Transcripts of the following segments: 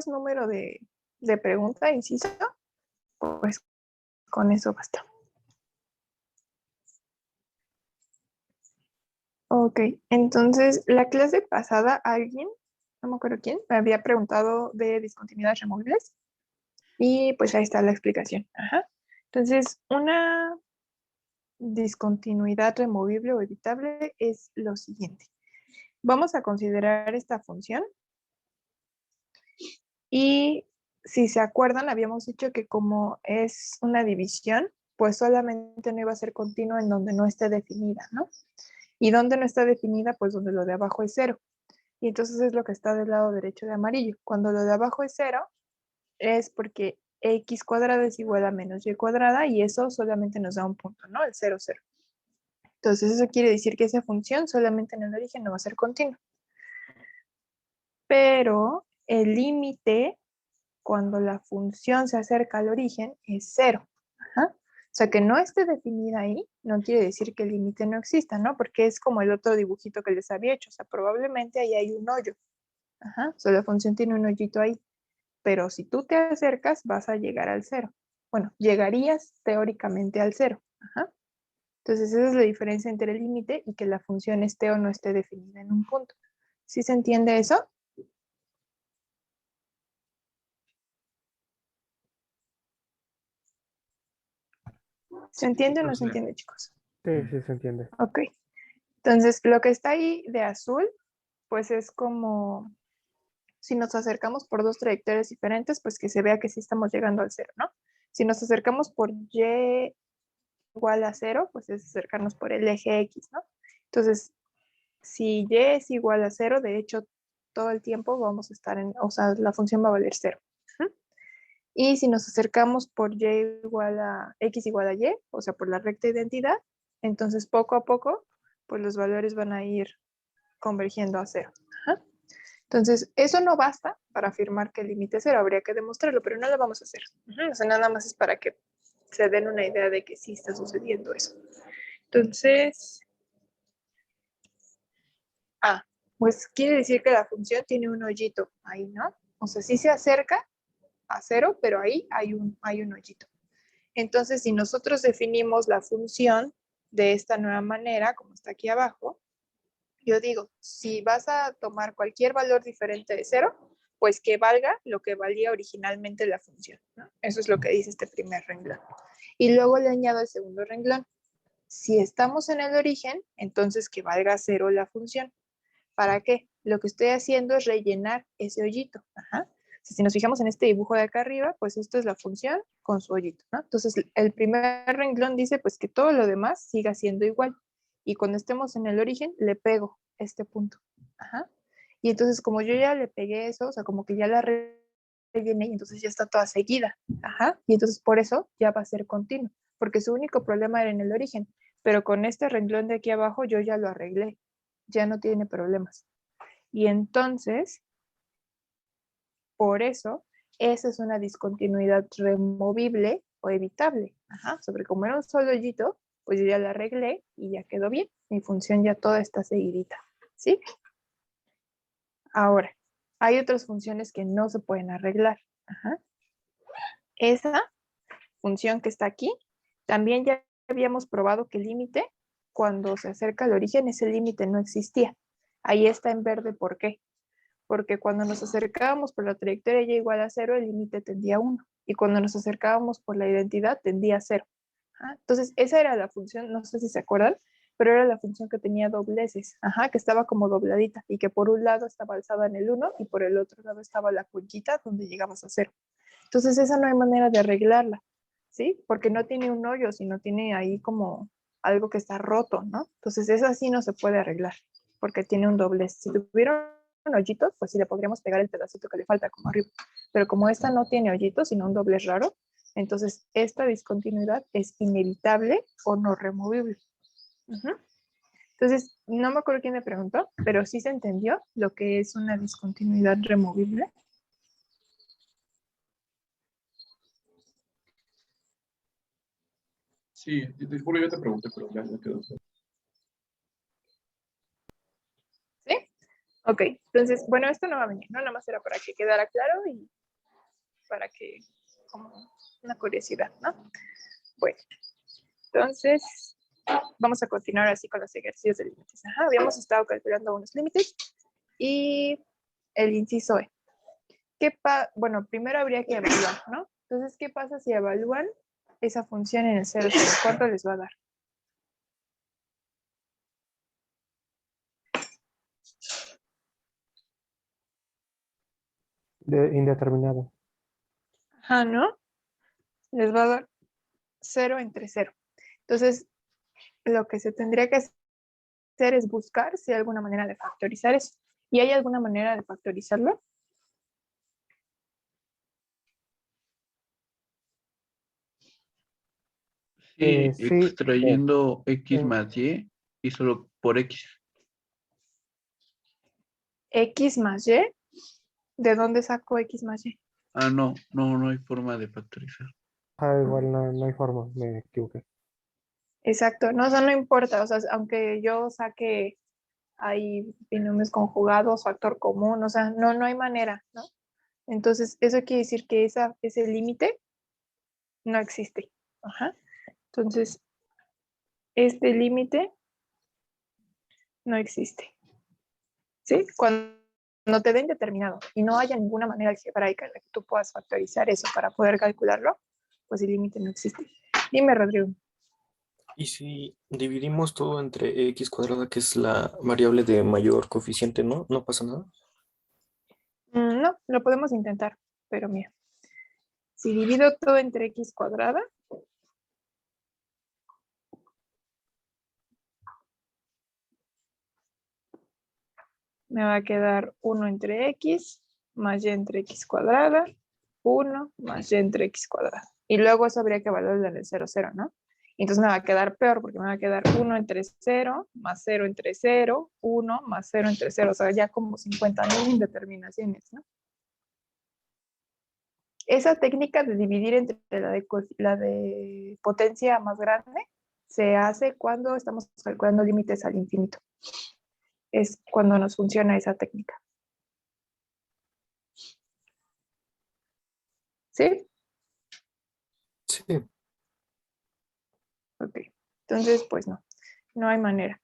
número de pregunta, inciso, pues con eso basta. Ok, entonces la clase pasada alguien, no me acuerdo quién, me había preguntado de discontinuidades removibles y pues ahí está la explicación. Ajá. Entonces, una discontinuidad removible o evitable es lo siguiente. Vamos a considerar esta función y si se acuerdan, habíamos dicho que como es una división, pues solamente no iba a ser continua en donde no esté definida, ¿no? Y donde no está definida, pues donde lo de abajo es 0. Y entonces es lo que está del lado derecho de amarillo. Cuando lo de abajo es 0, es porque x cuadrada es igual a menos y cuadrada y eso solamente nos da un punto, ¿no? El 0, 0. Entonces eso quiere decir que esa función solamente en el origen no va a ser continua. Pero el límite cuando la función se acerca al origen es 0. Ajá. O sea, que no esté definida ahí no quiere decir que el límite no exista, ¿no? Porque es como el otro dibujito que les había hecho. O sea, probablemente ahí hay un hoyo. Ajá. O sea, la función tiene un hoyito ahí. Pero si tú te acercas, vas a llegar al 0. Bueno, llegarías teóricamente al 0. Ajá. Entonces, esa es la diferencia entre el límite y que la función esté o no esté definida en un punto. ¿Sí se entiende eso? ¿Se entiende o no se entiende, chicos? Sí, sí se entiende. Ok. Entonces, lo que está ahí de azul, pues es como si nos acercamos por dos trayectorias diferentes, pues que se vea que sí estamos llegando al 0, ¿no? Si nos acercamos por y igual a 0, pues es acercarnos por el eje X, ¿no? Entonces, si y es igual a 0, de hecho, todo el tiempo vamos a estar en, o sea, la función va a valer 0. Y si nos acercamos por y igual a x igual a y, o sea, por la recta identidad, entonces poco a poco, pues los valores van a ir convergiendo a 0. Ajá. Entonces, eso no basta para afirmar que el límite es 0, habría que demostrarlo, pero no lo vamos a hacer. O sea, nada más es para que se den una idea de que sí está sucediendo eso. Entonces, pues quiere decir que la función tiene un hoyito ahí, ¿no? O sea, sí se acerca a 0, pero ahí hay un hoyito. Entonces, si nosotros definimos la función de esta nueva manera, como está aquí abajo, yo digo, si vas a tomar cualquier valor diferente de 0, pues que valga lo que valía originalmente la función, ¿no? Eso es lo que dice este primer renglón. Y luego le añado el segundo renglón. Si estamos en el origen, entonces que valga 0 la función. ¿Para qué? Lo que estoy haciendo es rellenar ese hoyito. Ajá. Si nos fijamos en este dibujo de acá arriba, pues esto es la función con su hoyito, ¿no? Entonces, el primer renglón dice pues que todo lo demás siga siendo igual. Y cuando estemos en el origen, le pego este punto. Ajá. Y entonces, como yo ya le pegué eso, o sea, como que ya la rellené y entonces ya está toda seguida. Ajá. Y entonces por eso ya va a ser continuo, porque su único problema era en el origen. Pero con este renglón de aquí abajo yo ya lo arreglé, ya no tiene problemas. Y entonces, por eso, esa es una discontinuidad removible o evitable. Ajá, sobre como era un solo hoyito, pues yo ya la arreglé y ya quedó bien. Mi función ya toda está seguidita. ¿Sí? Ahora, hay otras funciones que no se pueden arreglar. Ajá. Esa función que está aquí, también ya habíamos probado que el límite, cuando se acerca al origen, ese límite no existía. Ahí está en verde, ¿por qué? Porque cuando nos acercábamos por la trayectoria y igual a 0, el límite tendía a 1. Y cuando nos acercábamos por la identidad, tendía a 0. Ajá. Entonces, esa era la función, no sé si se acuerdan, pero era la función que tenía dobleces, ajá, que estaba como dobladita y que por un lado estaba alzada en el 1 y por el otro lado estaba la cuenquita donde llegamos a 0. Entonces, esa no hay manera de arreglarla, ¿sí? Porque no tiene un hoyo, sino tiene ahí como algo que está roto, ¿no? Entonces, esa sí no se puede arreglar porque tiene un doblez. Si tuviera un hoyito, pues sí le podríamos pegar el pedacito que le falta como arriba. Pero como esta no tiene hoyito, sino un doblez raro, entonces esta discontinuidad es inevitable o no removible. Entonces, no me acuerdo quién me preguntó, pero sí se entendió lo que es una discontinuidad removible. Sí, te juro, yo te pregunté, pero ya quedó. ¿Sí? Ok, entonces, bueno, esto no va a venir, ¿no? Nada más era para que quedara claro y para que, como una curiosidad, ¿no? Bueno, entonces, vamos a continuar así con los ejercicios de límites. Ajá, habíamos estado calculando unos límites y el inciso E. Bueno, primero habría que evaluar, ¿no? Entonces, ¿qué pasa si evalúan esa función en el 0, 0? ¿Cuánto les va a dar? Indeterminado. Ajá, ¿no? Les va a dar 0 entre 0. Entonces, lo que se tendría que hacer es buscar si hay alguna manera de factorizar eso. ¿Y hay alguna manera de factorizarlo? Sí, Sí, extrayendo X eh, más y solo por X. X más Y. ¿De dónde saco X más Y? Ah, no hay forma de factorizar. igual no hay forma, me equivoqué. Exacto, no, o sea, no importa, o sea, aunque yo saque hay binomios conjugados, factor común, o sea, no hay manera, ¿no? Entonces, eso quiere decir que ese límite no existe. Ajá. Entonces, este límite no existe. ¿Sí? Cuando te den determinado y no haya ninguna manera algebraica en la que tú puedas factorizar eso para poder calcularlo, pues el límite no existe. Dime, Rodrigo. Y si dividimos todo entre x cuadrada, que es la variable de mayor coeficiente, ¿no? ¿No pasa nada? No, lo podemos intentar, pero mira, si divido todo entre x cuadrada, me va a quedar 1 entre x más y entre x cuadrada, 1 más y entre x cuadrada. Y luego eso habría que evaluarlo en el 0, 0, ¿no? Entonces me va a quedar peor porque me va a quedar 1 entre 0 más 0 entre 0, 1 más 0 entre 0, o sea, ya como 50,000 indeterminaciones, ¿no? Esa técnica de dividir entre la de potencia más grande se hace cuando estamos calculando límites al infinito. Es cuando nos funciona esa técnica. ¿Sí? Sí. Ok. Entonces, pues no hay manera.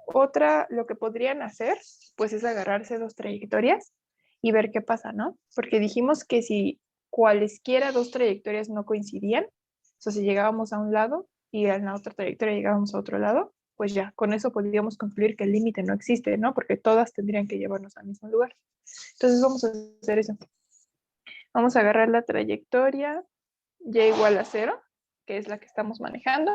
Otra, lo que podrían hacer, pues es agarrarse dos trayectorias y ver qué pasa, ¿no? Porque dijimos que si cualesquiera dos trayectorias no coincidían, o sea, si llegábamos a un lado y en la otra trayectoria llegábamos a otro lado, pues ya, con eso podríamos concluir que el límite no existe, ¿no? Porque todas tendrían que llevarnos al mismo lugar. Entonces vamos a hacer eso. Vamos a agarrar la trayectoria y igual a 0, que es la que estamos manejando,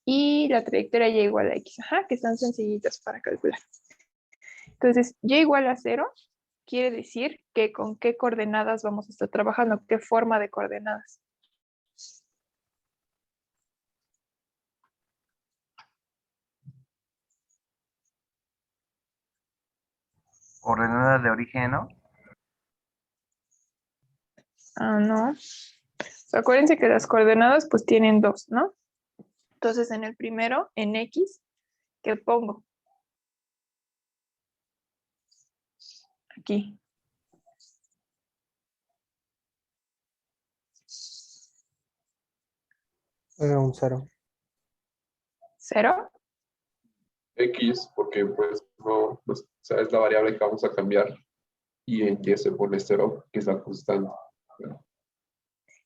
y la trayectoria y igual a x, ajá, que están sencillitas para calcular. Entonces, y igual a 0 quiere decir que con qué coordenadas vamos a estar trabajando, qué forma de coordenadas. Coordenadas de origen, ¿no? Ah, no. O sea, acuérdense que las coordenadas pues tienen dos, ¿no? Entonces, en el primero, en x, ¿qué pongo? Aquí. Un 0. 0. X, porque pues no, pues, o sea, es la variable que vamos a cambiar y en Y se pone 0, que es la constante.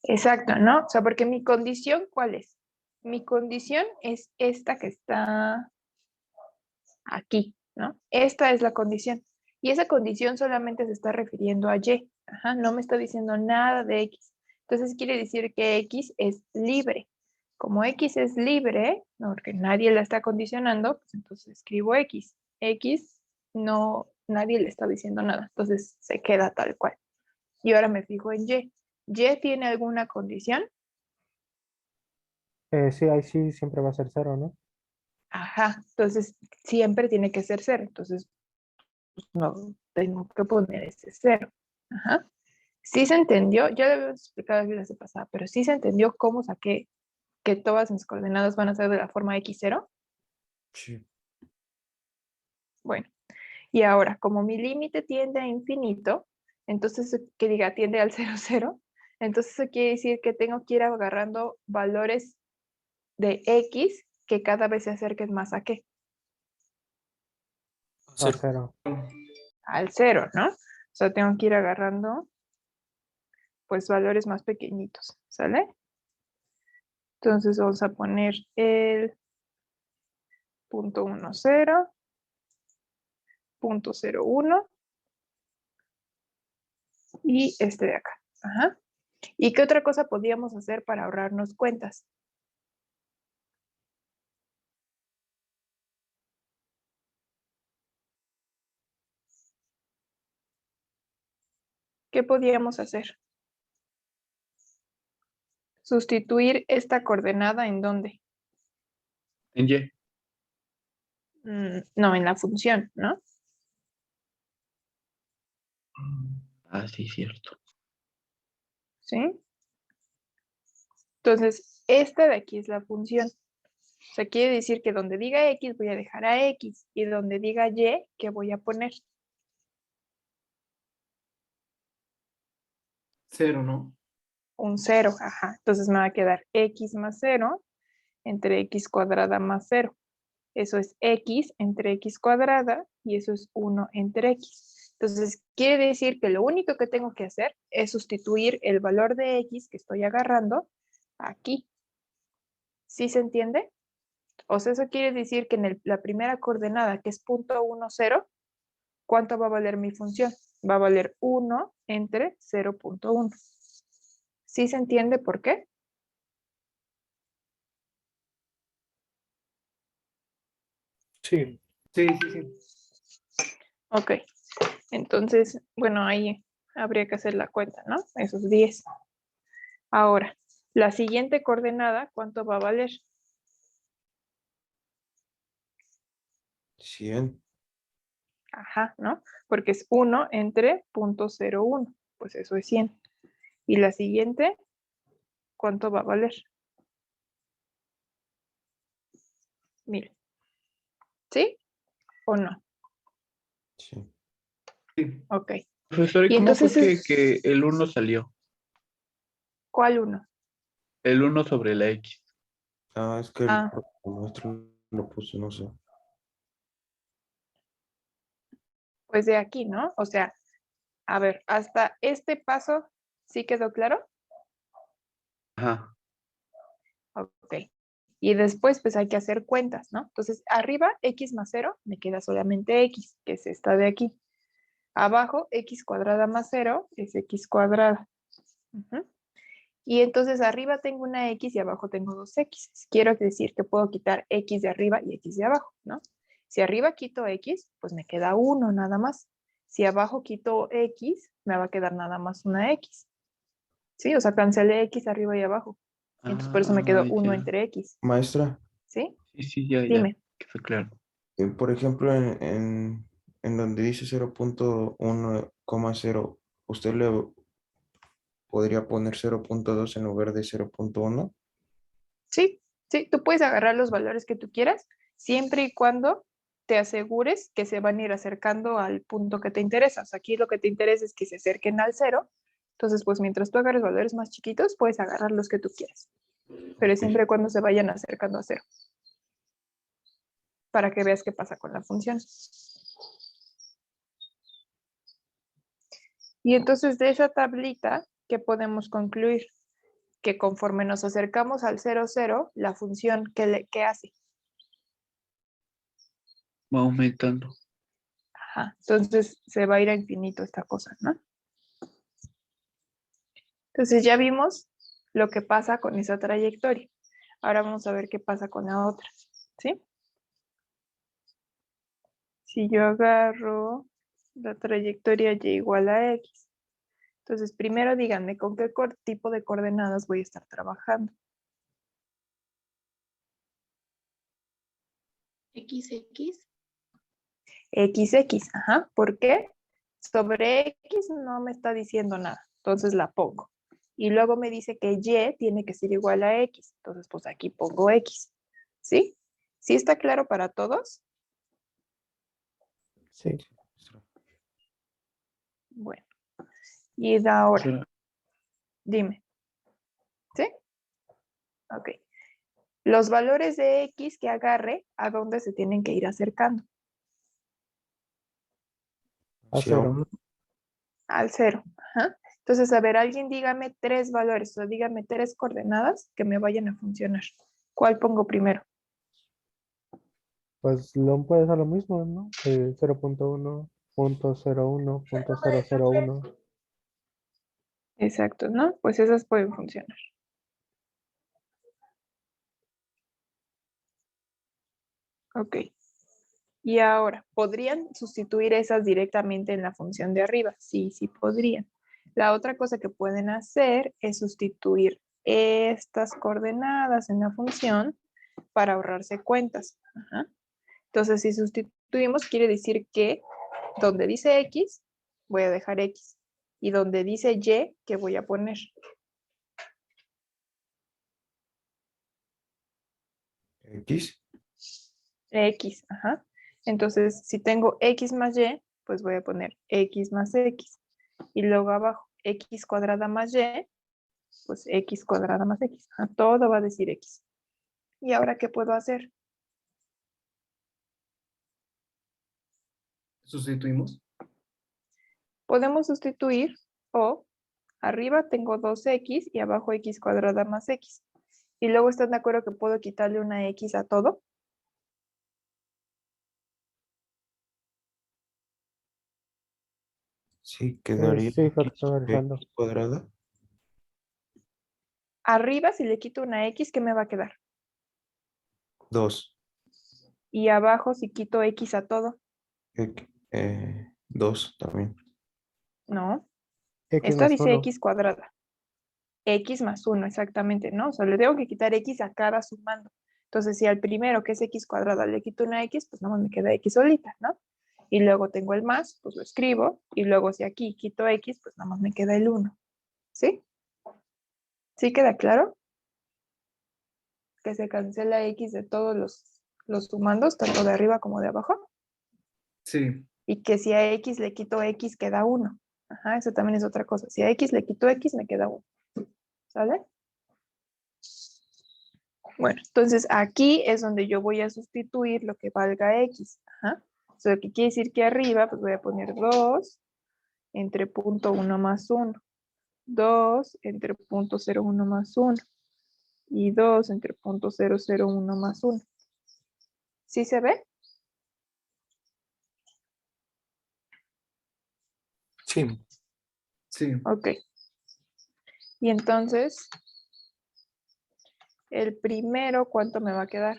Exacto, ¿no? O sea, porque mi condición, ¿cuál es? Mi condición es esta que está aquí, ¿no? Esta es la condición. Y esa condición solamente se está refiriendo a Y. Ajá, no me está diciendo nada de X. Entonces quiere decir que X es libre. Como X es libre, no, porque nadie la está condicionando, pues entonces escribo X. X no, nadie le está diciendo nada. Entonces se queda tal cual. Y ahora me fijo en Y. ¿Y tiene alguna condición? Sí, ahí sí siempre va a ser 0, ¿no? Ajá, entonces siempre tiene que ser 0. Entonces no tengo que poner ese 0. Ajá. Sí se entendió, ya lo había explicado la clase pasada, pero sí se entendió cómo saqué que todas mis coordenadas van a ser de la forma x0. Sí. Bueno, Y ahora, como mi límite tiende a infinito, entonces que diga tiende al 0, 0, entonces eso quiere decir que tengo que ir agarrando valores de x que cada vez se acerquen más a qué? A Cero. 0. Al 0, ¿no? O sea, tengo que ir agarrando pues valores más pequeñitos, ¿sale? Entonces vamos a poner el punto 1, 0, punto 0, 1 y este de acá. Ajá. ¿Y qué otra cosa podríamos hacer para ahorrarnos cuentas? ¿Qué podríamos hacer? Sustituir esta coordenada ¿en dónde? En Y. No, en la función, ¿no? Ah, sí, cierto. ¿Sí? Entonces, esta de aquí es la función. O sea, quiere decir que donde diga X voy a dejar a X y donde diga Y, ¿qué voy a poner? 0, ¿no? Un 0, ajá. Entonces me va a quedar X más 0 entre X cuadrada más 0. Eso es X entre X cuadrada y eso es 1 entre X. Entonces, quiere decir que lo único que tengo que hacer es sustituir el valor de X que estoy agarrando aquí. ¿Sí se entiende? O sea, eso quiere decir que en la primera coordenada, que es punto 1, 0, ¿cuánto va a valer mi función? Va a valer 1 entre 0.1. ¿Sí se entiende por qué? Sí. Sí, sí, sí. Ok. Entonces, bueno, ahí habría que hacer la cuenta, ¿no? Esos 10. Ahora, la siguiente coordenada, ¿cuánto va a valer? 100. Ajá, ¿no? Porque es 1 entre 0.01. Pues eso es 100. Y la siguiente, ¿cuánto va a valer? 1000. ¿Sí o no? Sí. Sí. Ok. Profesor, ¿y Y cómo fue entonces, que el 1 salió? ¿cuál 1? El 1 sobre la X. Ah, es que el Ah, maestro lo puso, no sé. pues de aquí, ¿no? O sea, a ver, hasta este paso, ¿sí quedó claro? Ajá. Ok. Y después, pues hay que hacer cuentas, ¿no? Entonces, arriba, x más 0, me queda solamente x, que es esta de aquí. Abajo, x cuadrada más 0 es x cuadrada. Ujú. Y entonces arriba tengo una x y abajo tengo dos x. Quiero decir que puedo quitar x de arriba y x de abajo, ¿no? Si arriba quito x, pues me queda 1 nada más. Si abajo quito x, me va a quedar nada más una x. ¿Sí? O sea, cancelé x arriba y abajo. Entonces por eso me quedó Ah, 1 ya. entre x. Maestra, ¿Sí? Sí, sí, ya, ya. Dime. Quedó claro. por ejemplo, en donde dice 0.1,0, ¿usted le podría poner 0.2 en lugar de 0.1? Sí, sí, tú puedes agarrar los valores que tú quieras, siempre y cuando te asegures que se van a ir acercando al punto que te interesa. O sea, aquí lo que te interesa es que se acerquen al 0. Entonces, pues mientras tú agarres valores más chiquitos, puedes agarrar los que tú quieras. Pero Ok. siempre y cuando se vayan acercando a 0. Para que veas qué pasa con la función. Y entonces de esa tablita, ¿qué podemos concluir? Que conforme nos acercamos al 0, 0, la función, ¿qué hace? Va aumentando. Ajá. Entonces se va a ir a infinito esta cosa, ¿no? Entonces ya vimos lo que pasa con esa trayectoria. Ahora vamos a ver qué pasa con la otra, ¿sí? Si yo agarro la trayectoria y igual a x, entonces primero díganme con qué tipo de coordenadas voy a estar trabajando. XX. XX, ajá, ¿por qué? Sobre x no me está diciendo nada, entonces la pongo. Y luego me dice que y tiene que ser igual a x, entonces pues aquí pongo x, ¿sí? ¿Sí está claro para todos? Sí. Bueno. Y de ahora, Espera, dime. ¿Sí? Ok. Los valores de X que agarre, ¿a dónde se tienen que ir acercando? A Hacia 0. 1, Al 0. Ajá. Entonces, a ver, alguien dígame 3 valores, o dígame 3 coordenadas que me vayan a funcionar. ¿Cuál pongo primero? Pues lo puedes hacer lo mismo, ¿no? 0.1, punto 0.1, punto 0.01. Exacto, ¿no? Pues esas pueden funcionar. Ok. Y ahora, ¿podrían sustituir esas directamente en la función de arriba? Sí, sí podrían. La otra cosa que pueden hacer es sustituir estas coordenadas en la función para ahorrarse cuentas. Ajá. Entonces, si sustituimos, quiere decir que donde dice X, voy a dejar X. Y donde dice Y, ¿qué voy a poner? X, X, ajá. Entonces, si tengo X más Y, pues voy a poner X más X. Y luego abajo, X cuadrada más Y, pues X cuadrada más X. Ajá, todo va a decir X. ¿Y ahora qué puedo hacer? Sustituimos. Podemos sustituir o arriba tengo 2X y abajo X cuadrada más X. Y luego están de acuerdo que puedo quitarle una X a todo. sí, quedaría Sí, X factorizando. cuadrada, Arriba, si le quito una X, ¿qué me va a quedar? 2, Y abajo, si quito X a todo. 2 también. No, X esta más dice 1. X cuadrada. X más 1, exactamente, ¿no? O sea, le tengo que quitar X a cada sumando. Entonces, si al primero, que es X cuadrada, le quito una X, pues nada más me queda X solita, ¿no? Y luego tengo el más, pues lo escribo. Y luego si aquí quito X, pues nada más me queda el 1. ¿Sí? ¿Sí queda claro? Que se cancela X de todos los sumandos, tanto de arriba como de abajo. Sí. Y que si a X le quito X, queda 1. Ajá, eso también es otra cosa. Si a X le quito X, me queda 1. ¿Sale? Bueno, entonces aquí es donde yo voy a sustituir lo que valga X. Ajá. O sea, que quiere decir que arriba, pues voy a poner 2 entre punto 1 más 1. 2 entre punto 0,1 más 1. Y 2 entre punto 0,01 más 1. ¿Sí se ve? Sí, Sí. Ok. Y entonces, el primero, ¿cuánto me va a quedar?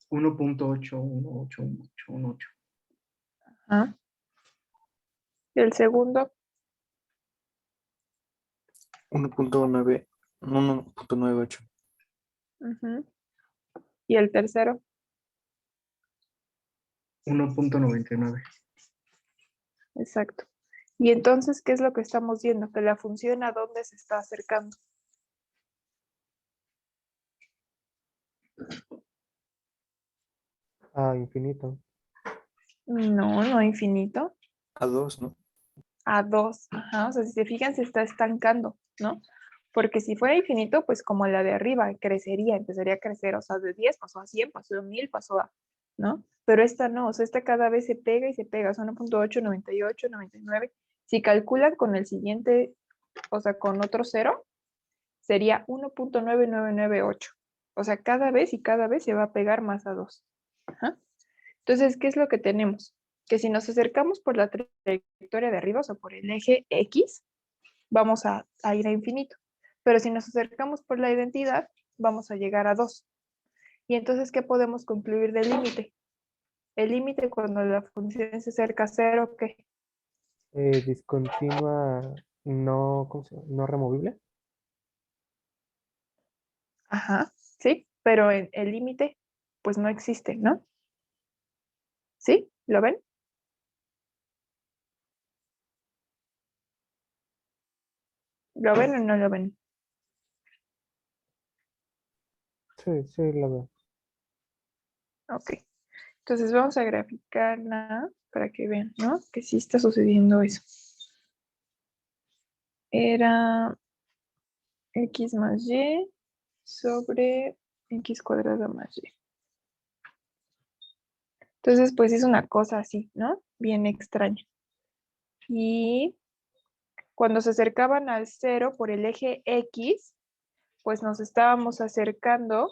Uno punto ocho, uno, ocho, uno, ocho, uno, ocho. ¿Ah? Y el segundo, 1.9, 1.98. ujú. Y el tercero, 1.99. exacto. Y entonces, ¿qué es lo que estamos viendo? Que la función a dónde se está acercando. Infinito. No, no infinito. A 2, ¿no? A 2. Ajá. O sea, si se fijan, se está estancando, ¿no? Porque si fuera infinito, pues como la de arriba, crecería, empezaría a crecer. O sea, de 10 pasó a 100, pasó a 1000, pasó a, ¿no? Pero esta no, o sea, esta cada vez se pega y se pega. O sea, 1.8, 98, 99. Si calculan con el siguiente, o sea, con otro cero, sería 1.9998. O sea, cada vez y cada vez se va a pegar más a 2. Ajá. Entonces, ¿qué es lo que tenemos? Que si nos acercamos por la trayectoria de arriba, o sea, por el eje X, vamos a ir a infinito. Pero si nos acercamos por la identidad, vamos a llegar a 2. Y entonces, ¿qué podemos concluir del límite? El límite cuando la función se acerca a 0, ¿qué? Discontinua, no, ¿cómo se llama? No removible. Ajá, sí, pero el límite, pues no existe, ¿no? ¿Sí? ¿Lo ven? ¿Lo ven o no lo ven? Sí, sí, lo veo. Ok. Entonces vamos a graficarla para que vean, ¿no? Que sí está sucediendo eso. Era x más y sobre x cuadrado más y. Entonces, pues es una cosa así, ¿no? Bien extraña. Y cuando se acercaban al 0 por el eje X, pues nos estábamos acercando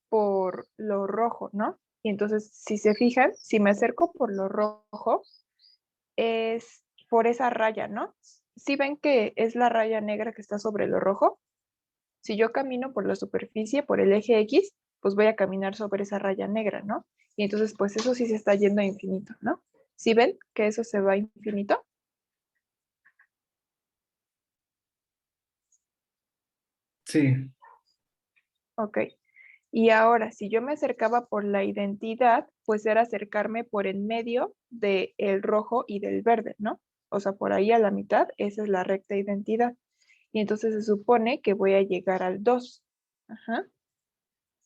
por lo rojo, ¿no? Y entonces, si se fijan, si me acerco por lo rojo, es por esa raya, ¿no? Si ven que es la raya negra que está sobre lo rojo, si yo camino por la superficie, por el eje X, pues voy a caminar sobre esa raya negra, ¿no? Y entonces, pues eso sí se está yendo a infinito, ¿no? ¿Sí ven que eso se va a infinito? Sí, Ok. Y ahora, si yo me acercaba por la identidad, pues era acercarme por en medio del rojo y del verde, ¿no? O sea, por ahí a la mitad, esa es la recta identidad. Y entonces se supone que voy a llegar al 2. Ajá.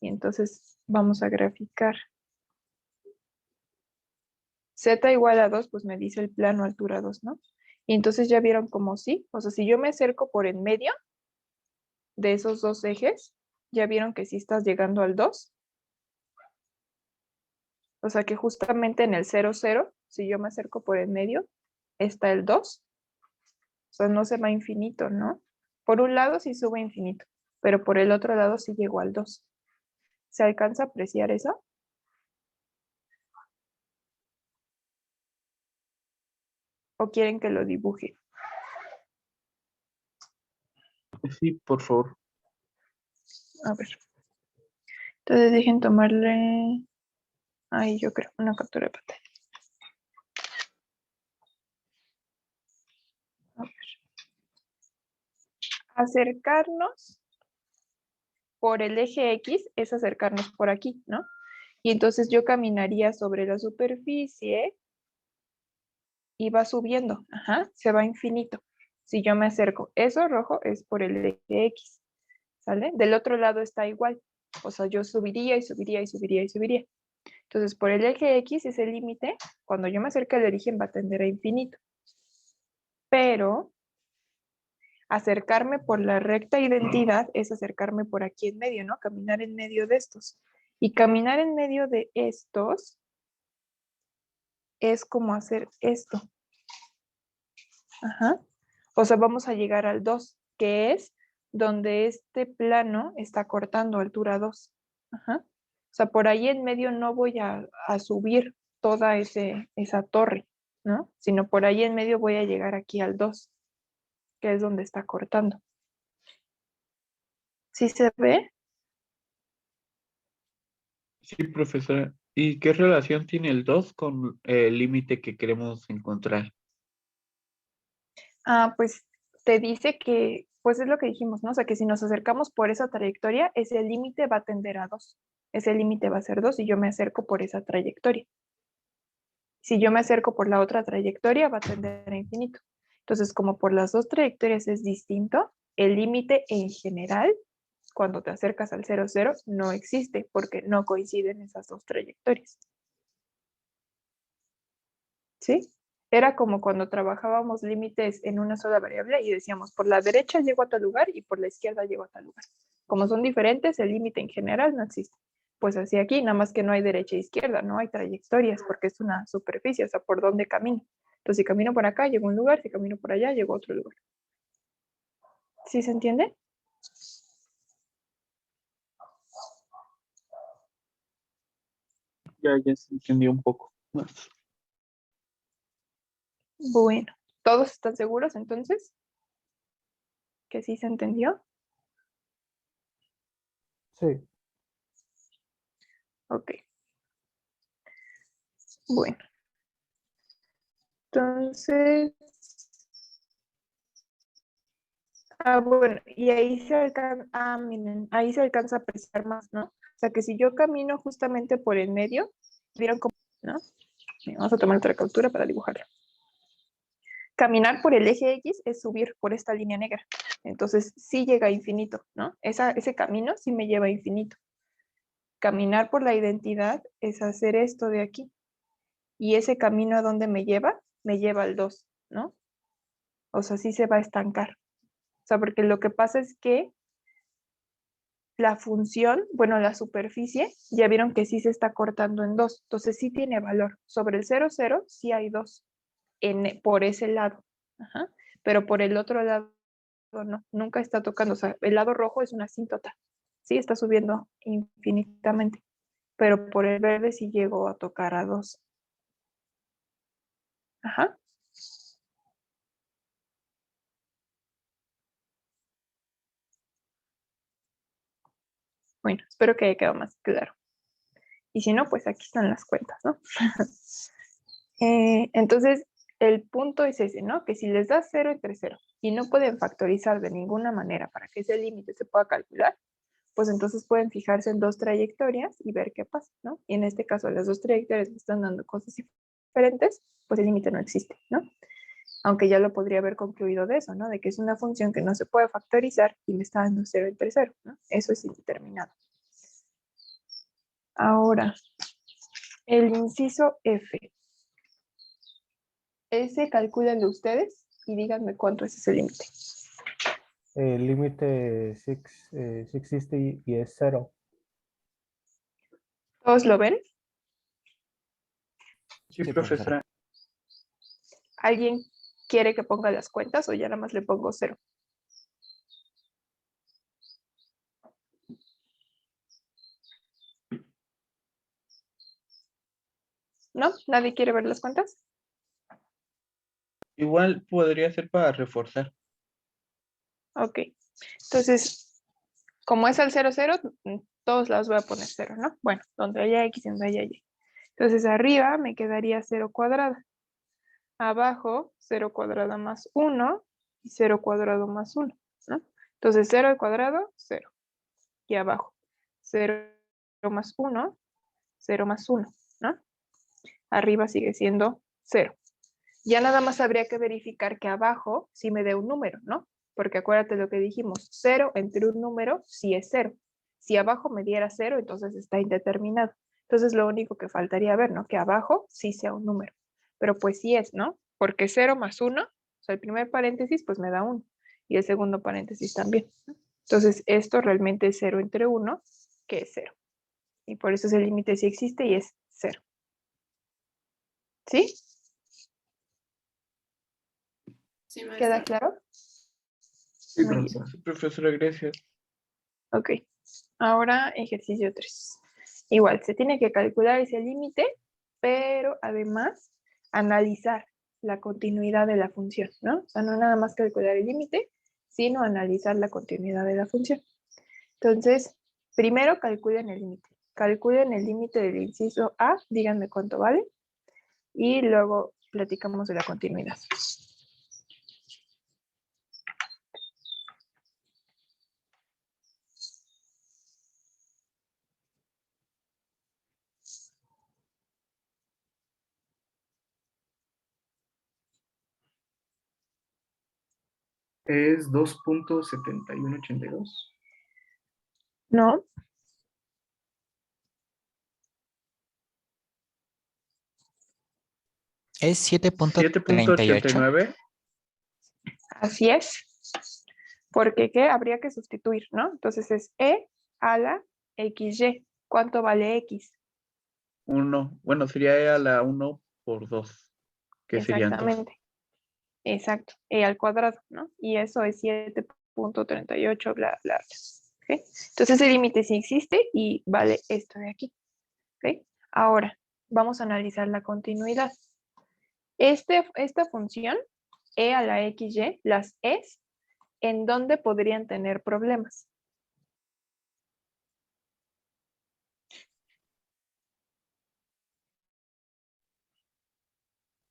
Y entonces vamos a graficar. Z igual a 2, pues me dice el plano altura 2, ¿no? Y entonces ya vieron como sí. O sea, si yo me acerco por en medio de esos dos ejes, ya vieron que sí estás llegando al 2. O sea que justamente en el 0, 0, si yo me acerco por en medio, está el 2. O sea, no se va a infinito, ¿no? Por un lado sí sube a infinito, pero por el otro lado sí llegó al 2. ¿Se alcanza a apreciar eso? ¿O quieren que lo dibuje? Sí, por favor. A ver. Entonces dejen tomarle, ahí yo creo, una captura de pantalla. A ver. Acercarnos por el eje X es acercarnos por aquí, ¿no? Y entonces yo caminaría sobre la superficie y va subiendo, ajá, se va a infinito. Si yo me acerco, eso rojo es por el eje X, ¿sale? Del otro lado está igual, o sea, yo subiría y subiría y subiría y subiría. Entonces, por el eje X es el límite, cuando yo me acerque al origen va a tender a infinito. Pero acercarme por la recta identidad es acercarme por aquí en medio, ¿no? Caminar en medio de estos. Y caminar en medio de estos es como hacer esto. Ajá. O sea, vamos a llegar al 2, que es donde este plano está cortando altura 2. Ajá. O sea, por ahí en medio no voy a subir toda esa torre, ¿no? Sino por ahí en medio voy a llegar aquí al 2, que es donde está cortando. ¿Sí se ve? Sí, profesora. ¿Y qué relación tiene el 2 con el límite que queremos encontrar? Ah, pues te dice que, pues es lo que dijimos, ¿no? O sea, que si nos acercamos por esa trayectoria, ese límite va a tender a 2. Ese límite va a ser 2 y yo me acerco por esa trayectoria. Si yo me acerco por la otra trayectoria, va a tender a infinito. Entonces, como por las dos trayectorias es distinto, el límite en general, cuando te acercas al 0, 0, no existe porque no coinciden esas dos trayectorias. ¿Sí? Era como cuando trabajábamos límites en una sola variable y decíamos, por la derecha llego a tal lugar y por la izquierda llego a tal lugar. Como son diferentes, el límite en general no existe. Pues así aquí, nada más que no hay derecha e izquierda, no hay trayectorias porque es una superficie, o sea, por dónde camino. Entonces, si camino por acá, llego a un lugar, si camino por allá, llego a otro lugar. ¿Sí se entiende? Ya se entendió un poco más. Bueno, ¿todos están seguros entonces? ¿Que sí se entendió? Sí, Ok. Bueno. Entonces, bueno, y ahí se alcanza, miren, ahí se alcanza a apreciar más, ¿no? O sea, que si yo camino justamente por el medio, ¿vieron cómo, no? Vamos a tomar otra captura para dibujarlo. Caminar por el eje X es subir por esta línea negra. Entonces, sí llega a infinito, ¿no? Ese camino sí me lleva a infinito. Caminar por la identidad es hacer esto de aquí. Y ese camino a dónde me lleva al 2, ¿no? O sea, sí se va a estancar. O sea, porque lo que pasa es que la función, bueno, la superficie, ya vieron que sí se está cortando en 2. Entonces sí tiene valor. Sobre el 0, 0, sí hay 2 por ese lado. Ajá. Pero por el otro lado no, nunca está tocando. O sea, el lado rojo es una asíntota. Sí, está subiendo infinitamente. Pero por el verde sí llegó a tocar a 2. Ajá. Bueno, espero que haya quedado más claro. Y si no, pues aquí están las cuentas, ¿no? Entonces, el punto es ese, ¿no? Que si les das 0 entre 0 y no pueden factorizar de ninguna manera para que ese límite se pueda calcular, pues entonces pueden fijarse en 2 trayectorias y ver qué pasa, ¿no? Y en este caso, las 2 trayectorias me están dando cosas diferentes, pues el límite no existe, ¿no? Aunque ya lo podría haber concluido de eso, ¿no? De que es una función que no se puede factorizar y me está dando 0 entre 0, ¿no? Eso es indeterminado. Ahora, el inciso F. Ese calcúlenlo ustedes y díganme cuánto es ese límite. El límite sí existe y es 0. ¿Todos lo ven? Sí, Sí, profesora. ¿Alguien quiere que ponga las cuentas o ya nada más le pongo 0? ¿No? ¿Nadie quiere ver las cuentas? Igual podría ser para reforzar. Ok. Entonces, como es al 0, 0, todos lados voy a poner 0, ¿no? Bueno, donde haya X y donde haya Y. Entonces, arriba me quedaría 0 cuadrada. Abajo, 0 cuadrada más 1 y 0 cuadrado más 1, ¿no? Entonces, 0 al cuadrado, 0. Y abajo, 0 más 1, 0 más 1, ¿no? Arriba sigue siendo 0. Ya nada más habría que verificar que abajo sí me dé un número, ¿no? Porque acuérdate lo que dijimos, 0 entre un número sí es 0. Si abajo me diera 0, entonces está indeterminado. Entonces lo único que faltaría ver, ¿no? Que abajo sí sea un número. Pero pues sí es, ¿no? Porque 0 más 1, o sea, el primer paréntesis pues me da 1. Y el segundo paréntesis también, ¿no? Entonces esto realmente es 0 entre 1, que es 0. Y por eso ese límite sí existe y es 0. ¿Sí? Sí, ¿Queda maestra. claro? Sí, Muy bien. profesora. Sí, profesora, gracias. Ok. Ahora ejercicio 3. Igual, se tiene que calcular ese límite, pero además analizar la continuidad de la función, ¿no? O sea, no nada más calcular el límite, sino analizar la continuidad de la función. Entonces, primero calculen el límite. Calculen el límite del inciso A, díganme cuánto vale, y luego platicamos de la continuidad. Es 2.7182. ¿No? Es 7.38. 7.89. Así es. Porque ¿qué? Habría que sustituir, ¿no? Entonces es E a la XY. ¿Cuánto vale X? 1. Bueno, sería E a la 1 por 2, que serían 2. Exactamente. Exacto. E al cuadrado, ¿no? Y eso es 7.38, bla, bla, bla. ¿Ok? Entonces el límite sí existe y vale esto de aquí. ¿Ok? Ahora, vamos a analizar la continuidad. Esta función, E a la XY, las E's, ¿en dónde podrían tener problemas?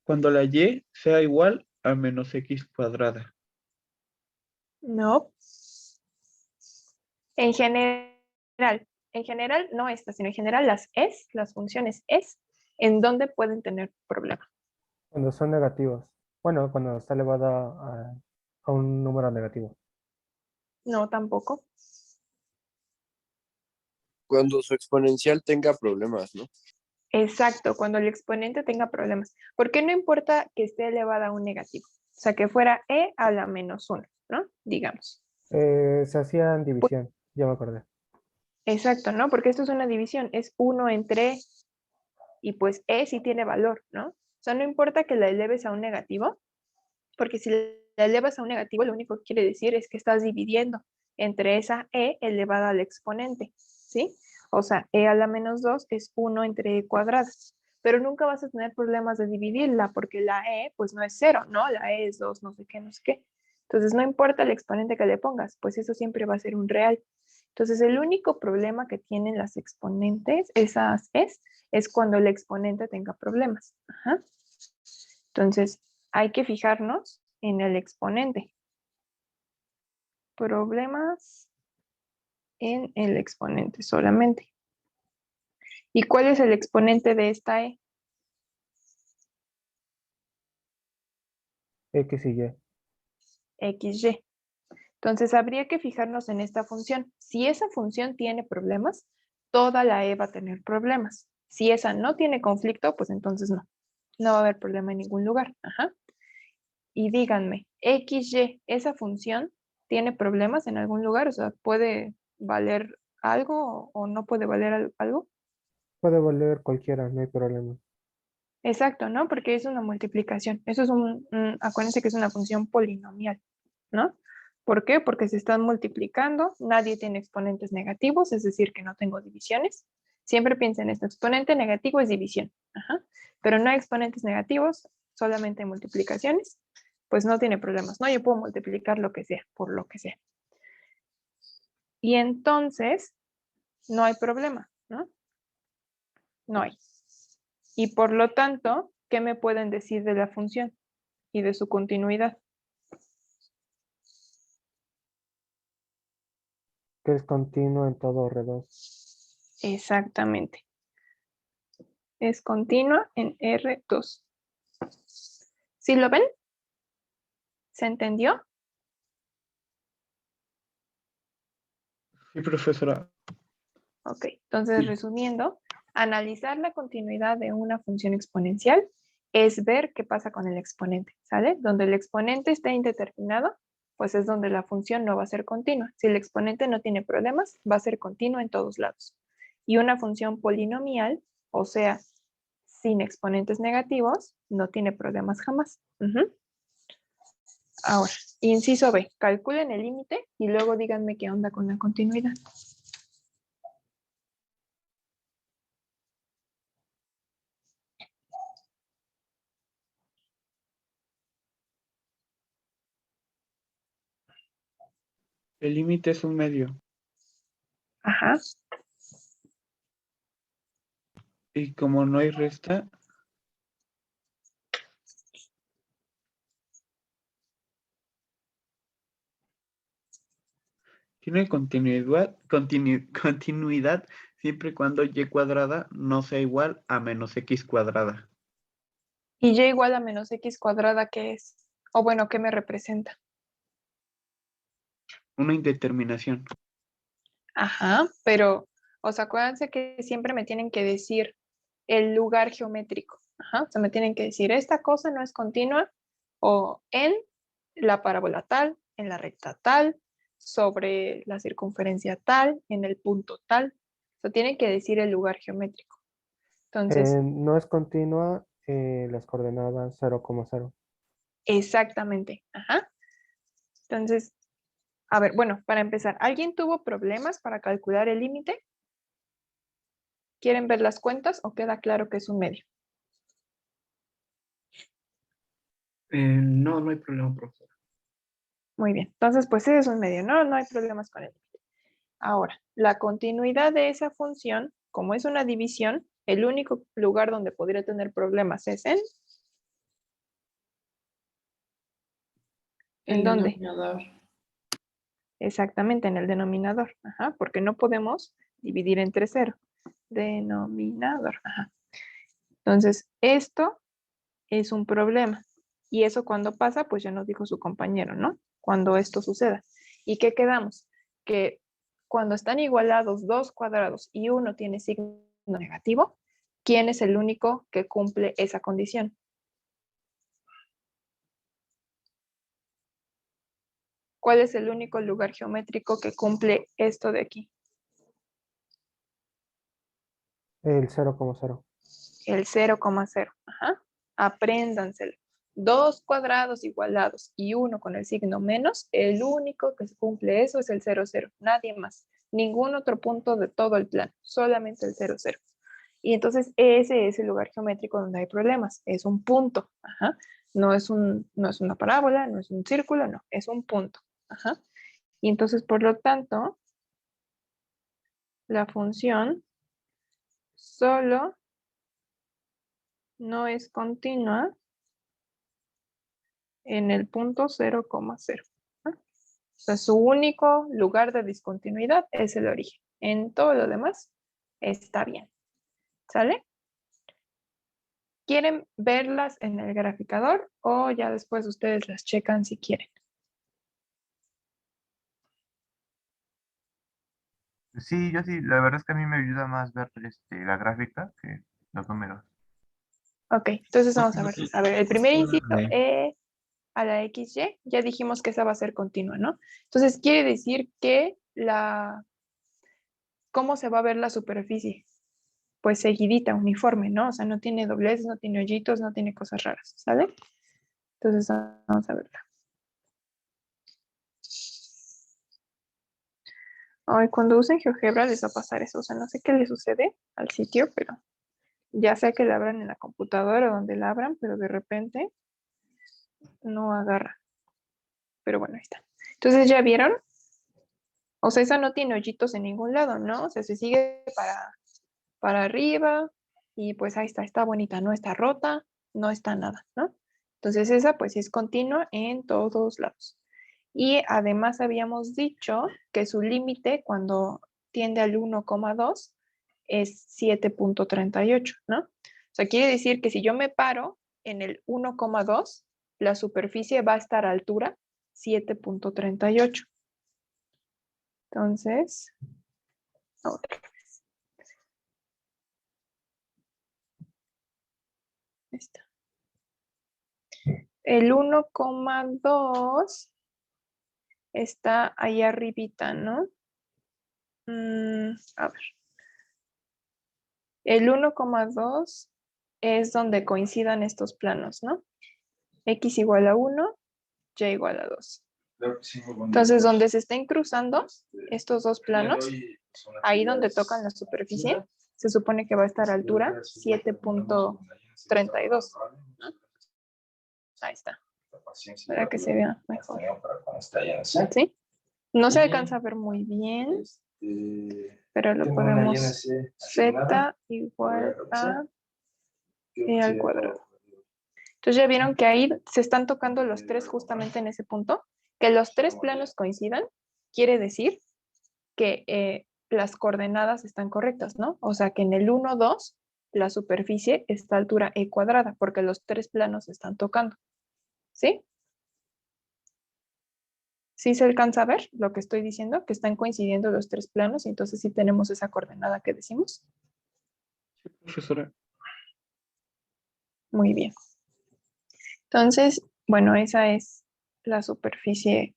Cuando la Y sea igual a menos X cuadrada. No. En general, no esta, sino en general las funciones es, ¿en dónde pueden tener problemas? Cuando son negativos. Bueno, cuando está elevada a un número negativo. No, tampoco. Cuando su exponencial tenga problemas, ¿no? Exacto, cuando el exponente tenga problemas. Porque no importa que esté elevada a un negativo. O sea, que fuera e a la -1, ¿no? Digamos. Se hacía en división, ya me acordé. Exacto, ¿no? Porque esto es una división, es 1 entre e, y pues e sí tiene valor, ¿no? O sea, no importa que la eleves a un negativo, porque si la elevas a un negativo, lo único que quiere decir es que estás dividiendo entre esa e elevada al exponente, ¿sí? O sea, e a la -2 es 1 entre e cuadrada, pero nunca vas a tener problemas de dividirla porque la e pues no es 0, ¿no? La e es 2, no sé qué, no sé qué. Entonces no importa el exponente que le pongas, pues eso siempre va a ser un real. Entonces el único problema que tienen las exponentes, esas es cuando el exponente tenga problemas. Ajá. Entonces hay que fijarnos en el exponente. Problemas en el exponente solamente. ¿Y cuál es el exponente de esta e? X y Y. XY. Entonces habría que fijarnos en esta función. Si esa función tiene problemas, toda la e va a tener problemas. Si esa no tiene conflicto, pues entonces no. No va a haber problema en ningún lugar. Ajá. Y díganme, XY, ¿esa función tiene problemas en algún lugar? O sea, ¿puede valer algo o no puede valer algo? Puede valer cualquiera, no hay problema. Exacto, ¿no? Porque es una multiplicación. Eso es acuérdense que es una función polinomial, ¿no? ¿Por qué? Porque se están multiplicando, nadie tiene exponentes negativos, es decir, que no tengo divisiones. Siempre piensa en esto, exponente negativo es división, ajá. Pero no hay exponentes negativos, solamente multiplicaciones, pues no tiene problemas, ¿no? Yo puedo multiplicar lo que sea, por lo que sea. Y entonces, no hay problema, ¿no? No hay. Y por lo tanto, ¿qué me pueden decir de la función y de su continuidad? Que es continuo en todo R2. Exactamente. Es continua en R2. ¿Sí lo ven? ¿Se entendió? Sí, profesora. Ok, entonces Sí. resumiendo, analizar la continuidad de una función exponencial es ver qué pasa con el exponente, ¿sale? Donde el exponente esté indeterminado, pues es donde la función no va a ser continua. Si el exponente no tiene problemas, va a ser continua en todos lados. Y una función polinomial, o sea, sin exponentes negativos, no tiene problemas jamás. Ahora, inciso B, calculen el límite y luego díganme qué onda con la continuidad. El límite es un medio. Ajá. Y como no hay resta, tiene continuidad siempre y cuando y cuadrada no sea igual a -x cuadrada. Y y igual a -x cuadrada, ¿qué es? O bueno, ¿qué me representa? Una indeterminación. Ajá, pero, o sea, acuérdense que siempre me tienen que decir el lugar geométrico. Ajá, o sea, me tienen que decir, esta cosa no es continua o en la parábola tal, en la recta tal, sobre la circunferencia tal, en el punto tal. O sea, tienen que decir el lugar geométrico. Entonces, No es continua las coordenadas 0,0. exactamente. Ajá. Entonces, a ver, bueno, para empezar, ¿alguien tuvo problemas para calcular el límite? ¿Quieren ver las cuentas o queda claro que es un medio? No, no hay problema, profesor. Muy bien, entonces pues ese es un medio, no hay problemas con el límite. Ahora, la continuidad de esa función, como es una división, el único lugar donde podría tener problemas es ¿en dónde? Denominador. Exactamente, en el denominador, ajá, porque no podemos dividir entre 0. Denominador, ajá. Entonces, esto es un problema. Y eso cuando pasa, pues ya nos dijo su compañero, ¿no? Cuando esto suceda. ¿Y qué quedamos? Que cuando están igualados dos cuadrados y uno tiene signo negativo, ¿quién es el único que cumple esa condición? ¿Cuál es el único lugar geométrico que cumple esto de aquí? El 0,0. El 0,0. Ajá. Apréndanselo. Dos cuadrados igualados y uno con el signo menos, el único que cumple eso es el 0,0. Nadie más. Ningún otro punto de todo el plano. Solamente el 0,0. Y entonces ese es el lugar geométrico donde hay problemas. Es un punto. Ajá. No es una parábola, no es un círculo, no. Es un punto. Ajá. Y entonces, por lo tanto, la función solo no es continua en el punto 0,0. O sea, su único lugar de discontinuidad es el origen. En todo lo demás está bien. ¿Sale? ¿Quieren verlas en el graficador o ya después ustedes las checan si quieren? Sí, yo sí, la verdad es que a mí me ayuda más ver la gráfica que los números. Ok, entonces vamos a ver. A ver, el primer inciso Vale. a la XY, ya dijimos que esa va a ser continua, ¿no? Entonces quiere decir que ¿cómo se va a ver la superficie? Pues seguidita, uniforme, ¿no? O sea, no tiene dobleces, no tiene hoyitos, no tiene cosas raras, ¿sale? Entonces vamos a verla. Ay, cuando usen GeoGebra les va a pasar eso, o sea, no sé qué le sucede al sitio, pero ya sea que la abran en la computadora o donde la abran, pero de repente no agarra. Pero bueno, ahí está. Entonces, ¿ya vieron? O sea, esa no tiene hoyitos en ningún lado, ¿no? O sea, se sigue para arriba y pues ahí está bonita, no está rota, no está nada, ¿no? Entonces esa pues es continua en todos lados. Y además habíamos dicho que su límite cuando tiende al 1,2 es 7,38, ¿no? O sea, quiere decir que si yo me paro en el 1,2, la superficie va a estar a altura 7,38. Entonces, otra vez. Ahí está. El 1,2 está ahí arribita, ¿no? A ver. El 1,2 es donde coincidan estos planos, ¿no? X igual a 1, Y igual a 2. Entonces, donde se estén cruzando estos dos planos, ahí donde tocan la superficie, se supone que va a estar a altura 7,32. ¿No? Ahí está. Para que se vea mejor. ¿Sí? No se alcanza a ver muy bien, pero lo podemos z igual a e al cuadrado. Entonces ya vieron que ahí se están tocando los tres justamente en ese punto. Que los tres planos coincidan quiere decir que las coordenadas están correctas, ¿no? O sea que en el 1, 2 la superficie está a altura e cuadrada porque los tres planos se están tocando. ¿Sí? ¿Sí se alcanza a ver lo que estoy diciendo? Que están coincidiendo los tres planos y entonces sí tenemos esa coordenada que decimos. Profesora. Muy bien. Entonces, bueno, esa es la superficie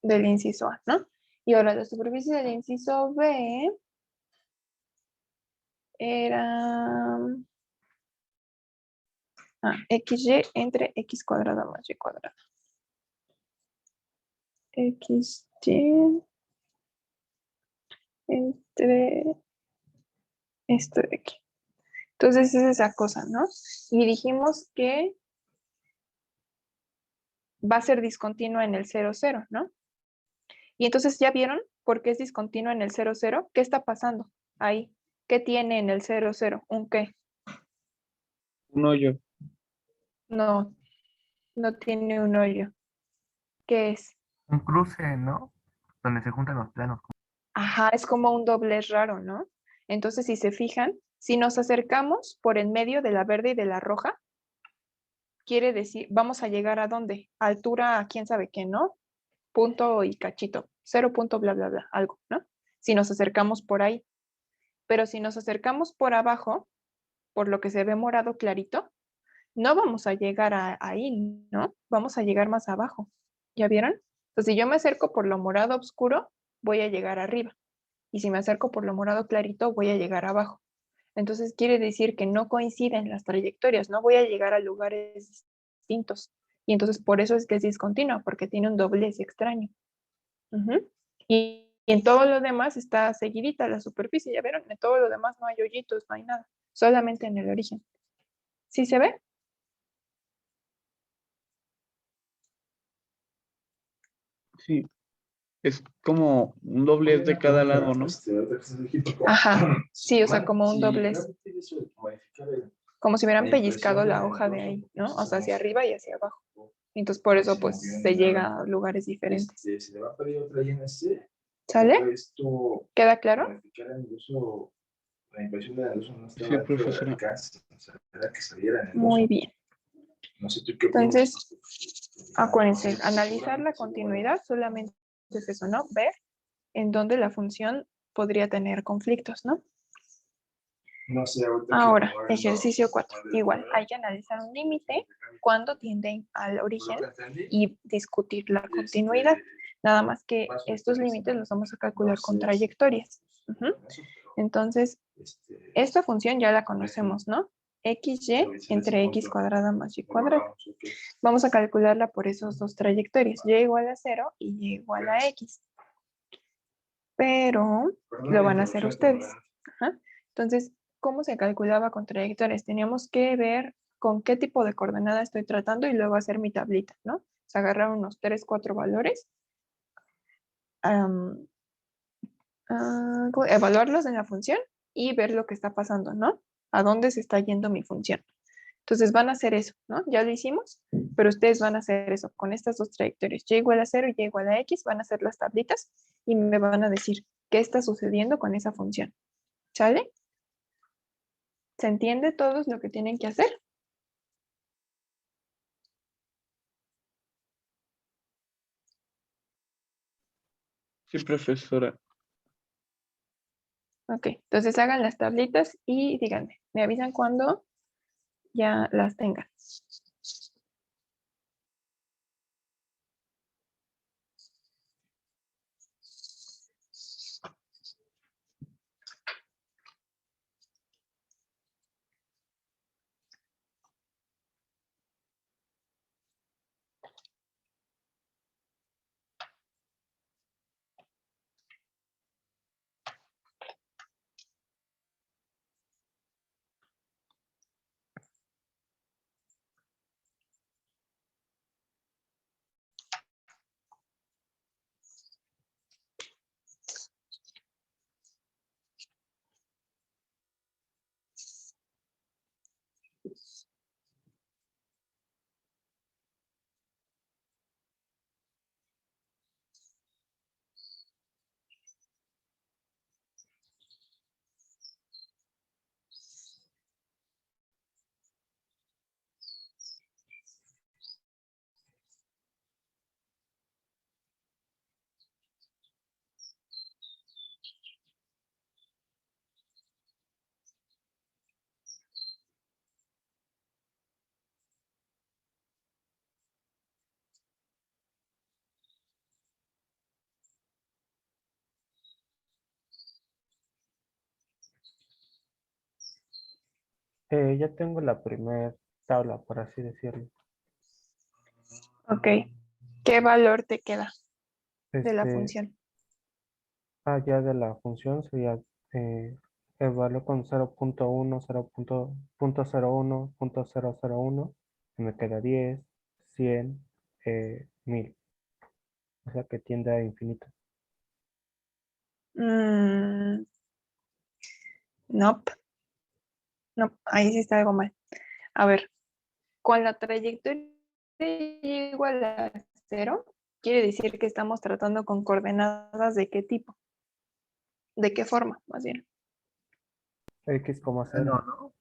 del inciso A, ¿no? Y ahora la superficie del inciso B era XY entre X cuadrada más Y cuadrada. XY entre esto de aquí. Entonces es esa cosa, ¿no? Y dijimos que va a ser discontinua en el 0, 0, ¿no? Y entonces ya vieron por qué es discontinua en el 0, 0. ¿Qué está pasando ahí? ¿Qué tiene en el 0, 0? ¿Un qué? Un hoyo. No, no tiene un hoyo. ¿Qué es? Un cruce, ¿no? Donde se juntan los planos. Ajá, es como un doblez raro, ¿no? Entonces, si se fijan, si nos acercamos por en medio de la verde y de la roja, quiere decir, vamos a llegar a dónde? Altura, quién sabe qué, ¿no? Punto y cachito, 0 punto bla, bla, bla, algo, ¿no? Si nos acercamos por ahí. Pero si nos acercamos por abajo, por lo que se ve morado clarito, no vamos a llegar ahí, ¿no? Vamos a llegar más abajo. ¿Ya vieron? Entonces, si yo me acerco por lo morado oscuro, voy a llegar arriba. Y si me acerco por lo morado clarito, voy a llegar abajo. Entonces, quiere decir que no coinciden las trayectorias, no voy a llegar a lugares distintos. Y entonces, por eso es que es discontinua, porque tiene un doblez extraño. Ujú. Y en todo lo demás está seguidita la superficie, ¿ya vieron? En todo lo demás no hay hoyitos, no hay nada, solamente en el origen. ¿Sí se ve? Sí, es como un doblez de cada lado, ¿no? Ajá, sí, o sea, como un doblez. Como si hubieran pellizcado la hoja de ahí, ¿no? O sea, hacia arriba y hacia abajo. Entonces, por eso, pues, se llega a lugares diferentes. ¿Sale? ¿Queda claro? Sí, profesora. Muy bien. Entonces, acuérdense, analizar la continuidad solamente es eso, ¿no? Ver en dónde la función podría tener conflictos, ¿no? Ahora, ejercicio 4. Igual, hay que analizar un límite cuando tienden al origen y discutir la continuidad. Nada más que estos límites los vamos a calcular con trayectorias. Ujú. Entonces, esta función ya la conocemos, ¿no? XY entre x cuadrada más y cuadrada. Vamos a calcularla por esos dos trayectorias, y igual a 0 y y igual a x. Pero lo van a hacer ustedes. Ajá. Entonces, ¿cómo se calculaba con trayectorias? Teníamos que ver con qué tipo de coordenada estoy tratando y luego hacer mi tablita, ¿no? O sea, agarrar unos 3, 4 valores, evaluarlos en la función y ver lo que está pasando, ¿no? A dónde se está yendo mi función. Entonces van a hacer eso, ¿no? Ya lo hicimos, pero ustedes van a hacer eso con estas dos trayectorias. Y igual a 0 y y igual a x, van a hacer las tablitas y me van a decir qué está sucediendo con esa función. ¿Sale? ¿Se entiende todos lo que tienen que hacer? Sí, profesora. Ok, entonces hagan las tablitas y díganme, me avisan cuando ya las tengan. Ya tengo la primera tabla, por así decirlo. Ok, ¿qué valor te queda de la Este, función? ya de la función sería el valor con 0.1, 0.01, 0.001, y me queda 10, 100, 1000. O sea que tiende a infinito. Nope, no, ahí sí está algo mal. A ver, con la trayectoria igual a 0, quiere decir que estamos tratando con coordenadas de qué tipo, de qué forma, más bien. X, 0.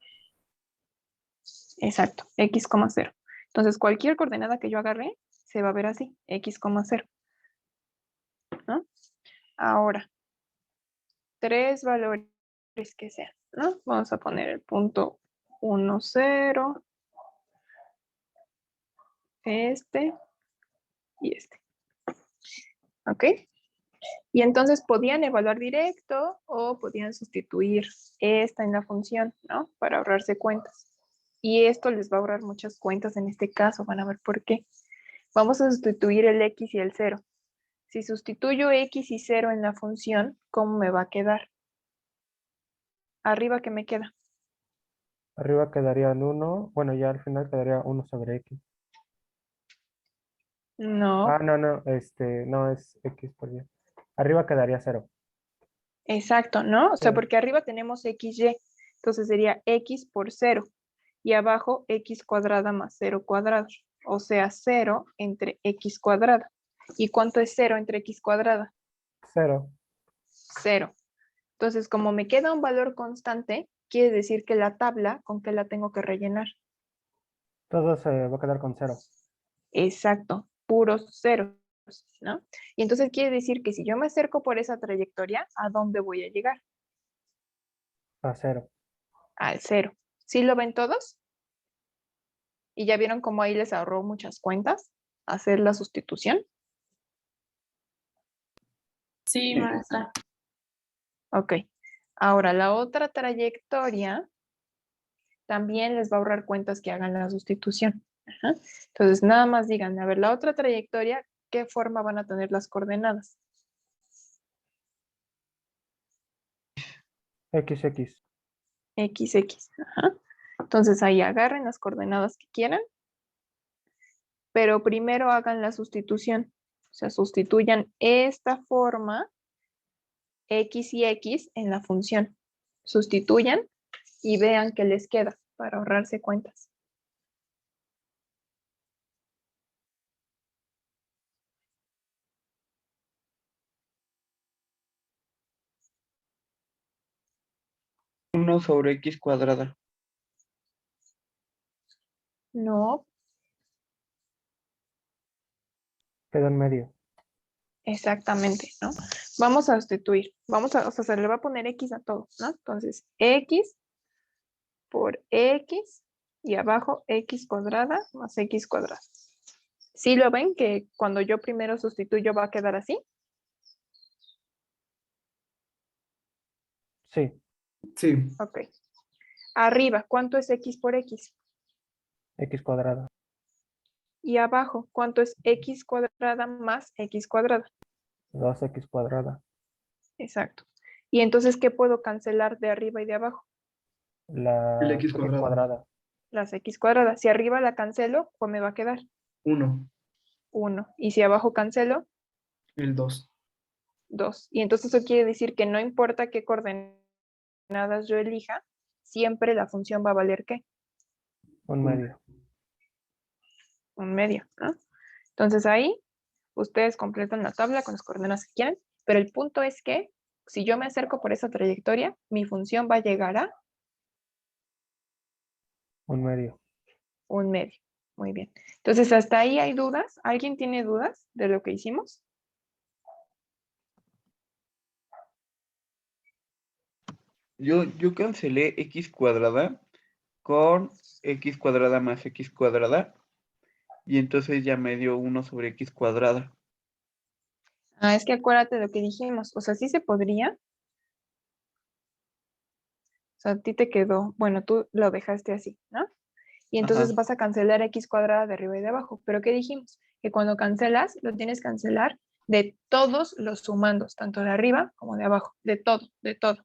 Exacto, x, 0. Entonces, cualquier coordenada que yo agarre se va a ver así, x, 0. ¿No? Ahora, 3 valores que sean, ¿no? Vamos a poner el punto 1, 0, este y este. ¿Ok? Y entonces podían evaluar directo o podían sustituir esta en la función, ¿no? Para ahorrarse cuentas. Y esto les va a ahorrar muchas cuentas en este caso, van a ver por qué. Vamos a sustituir el x y el 0. Si sustituyo x y 0 en la función, ¿cómo me va a quedar? Arriba, ¿qué me queda? Arriba quedaría el 1. Bueno, ya al final quedaría 1 sobre x. No, Ah, no, no. No es x por y. Arriba quedaría 0. exacto, ¿no? O sea, Sí. porque arriba tenemos xy. Entonces sería x por 0. Y abajo x cuadrada más 0 cuadrado. O sea, 0 entre x cuadrada. ¿Y cuánto es 0 entre x cuadrada? 0. 0. Entonces, como me queda un valor constante, quiere decir que la tabla, ¿con qué la tengo que rellenar? Todo se va a quedar con 0. Exacto, puros ceros, ¿no? Y entonces quiere decir que si yo me acerco por esa trayectoria, ¿a dónde voy a llegar? A 0. Al 0. ¿Sí lo ven todos? ¿Y ya vieron cómo ahí les ahorró muchas cuentas hacer la sustitución? Sí, maestra. Ok. Ahora, la otra trayectoria también les va a ahorrar cuentas que hagan la sustitución. Ajá. Entonces, nada más digan, a ver, la otra trayectoria, ¿qué forma van a tener las coordenadas? XX. XX. Ajá. Entonces, ahí agarren las coordenadas que quieran, pero primero hagan la sustitución. O sea, sustituyan esta forma X y X en la función. Sustituyan y vean qué les queda para ahorrarse cuentas. Uno sobre x cuadrada. No, Queda en medio. exactamente, ¿no? Vamos a sustituir. O sea, se le va a poner X a todo, ¿no? Entonces, X por X y abajo X cuadrada más X cuadrada. ¿Sí lo ven que cuando yo primero sustituyo va a quedar así? Sí. Sí. Ok. Arriba, ¿cuánto es X por X? X cuadrada. Y abajo, ¿cuánto es X cuadrada más X cuadrada? 2x cuadrada. Exacto. Y entonces, ¿qué puedo cancelar de arriba y de abajo? La El x x cuadrado. cuadrada. Las X cuadradas. Si arriba la cancelo, ¿cuál me va a quedar? 1. 1. Y si abajo cancelo, El 2. 2. Y entonces eso quiere decir que no importa qué coordenadas yo elija, siempre la función va a valer ¿qué? Un medio. Un medio, ¿no? Entonces ahí ustedes completan la tabla con las coordenadas que quieran, pero el punto es que si yo me acerco por esa trayectoria, mi función va a llegar a Un medio. un medio. Muy bien. Entonces, ¿hasta ahí hay dudas? ¿Alguien tiene dudas de lo que hicimos? Yo cancelé x cuadrada con x cuadrada más x cuadrada y entonces ya me dio 1 sobre x cuadrada. Ah, es que acuérdate de lo que dijimos. O sea, sí se podría. O sea, a ti te quedó, bueno, tú lo dejaste así, ¿no? Y entonces Ajá. vas a cancelar x cuadrada de arriba y de abajo. Pero ¿qué dijimos? Que cuando cancelas, lo tienes que cancelar de todos los sumandos, tanto de arriba como de abajo, de todo, de todo.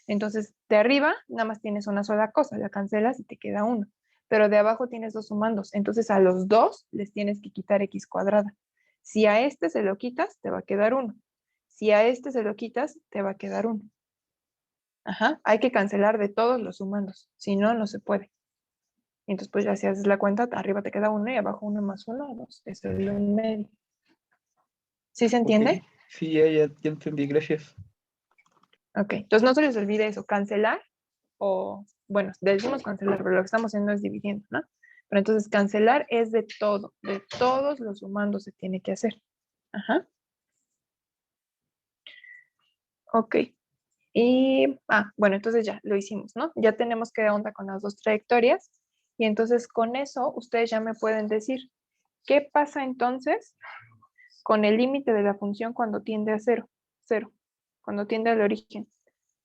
Entonces, de arriba nada más tienes una sola cosa, la cancelas y te queda uno. Pero de abajo tienes dos sumandos. Entonces, a los dos les tienes que quitar x cuadrada. Si a este se lo quitas, te va a quedar 1. Si a este se lo quitas, te va a quedar 1. Ajá, hay que cancelar de todos los sumandos. Si no, no se puede. Entonces, pues ya si haces la cuenta, arriba te queda 1 y abajo 1 más 1, 2. Eso es un medio. ¿Sí se entiende? Ok. Sí, ya entendí, gracias. Ok, entonces no se les olvide eso, cancelar o, bueno, decimos cancelar, pero lo que estamos haciendo es dividiendo, ¿no? Pero entonces cancelar es de todo, de todos los sumandos se tiene que hacer. Ajá. Ok. Y, bueno, entonces ya lo hicimos, ¿no? Ya tenemos qué onda con las dos trayectorias. Y entonces con eso ustedes ya me pueden decir, ¿qué pasa entonces con el límite de la función cuando tiende a cero? Cero. Cuando tiende al origen.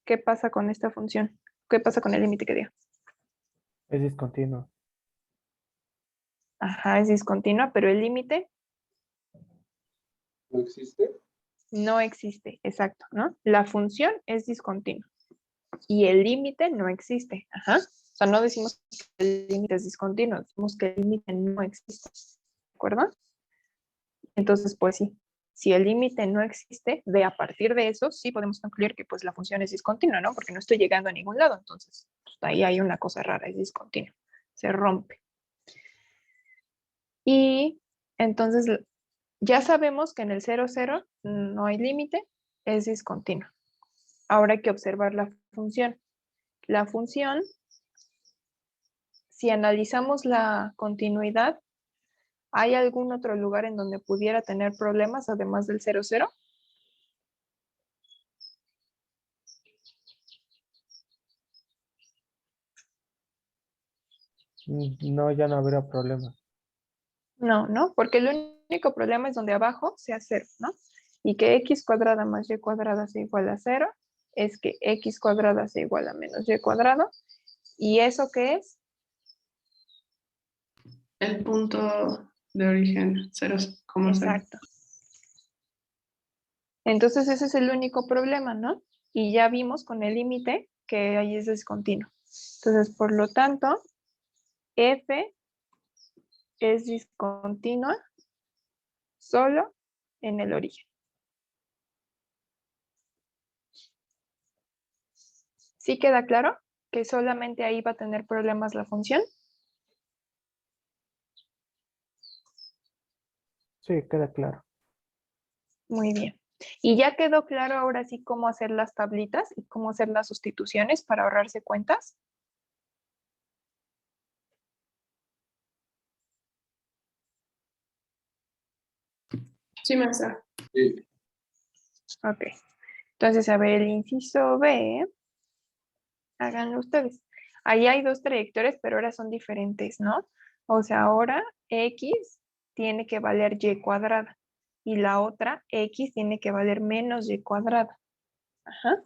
¿Qué pasa con esta función? ¿Qué pasa con el límite que dio? Es discontinuo. Ajá, es discontinua, pero el límite ¿No existe? no existe, exacto, ¿no? La función es discontinua y el límite no existe. Ajá. O sea, no decimos que el límite es discontinuo, decimos que el límite no existe. ¿De acuerdo? Entonces, pues sí, si el límite no existe, de a partir de eso, sí podemos concluir que pues la función es discontinua, ¿no? Porque no estoy llegando a ningún lado, entonces pues, ahí hay una cosa rara, es discontinua, se rompe. Y entonces ya sabemos que en el 0, 0 no hay límite, es discontinuo. Ahora hay que observar la función. La función, si analizamos la continuidad, ¿hay algún otro lugar en donde pudiera tener problemas además del 0, 0? No, ya no habrá problema. No, ¿no? Porque el único problema es donde abajo sea 0, ¿no? Y que x cuadrada más y cuadrada sea igual a 0, es que x cuadrada sea igual a menos y cuadrado. ¿Y eso qué es? El punto de origen, 0,0. Exacto. Entonces ese es el único problema, ¿no? Y ya vimos con el límite que ahí es discontinuo. Entonces, por lo tanto, f es discontinua solo en el origen. ¿Sí queda claro que solamente ahí va a tener problemas la función? Sí, queda claro. Muy bien. Y ya quedó claro ahora sí cómo hacer las tablitas y cómo hacer las sustituciones para ahorrarse cuentas. Sí, maestra. Sí. Ok. Entonces, a ver, el inciso B, háganlo ustedes. Ahí hay dos trayectorias, pero ahora son diferentes, ¿no? O sea, ahora x tiene que valer y cuadrada y la otra x tiene que valer menos y cuadrada. Ajá.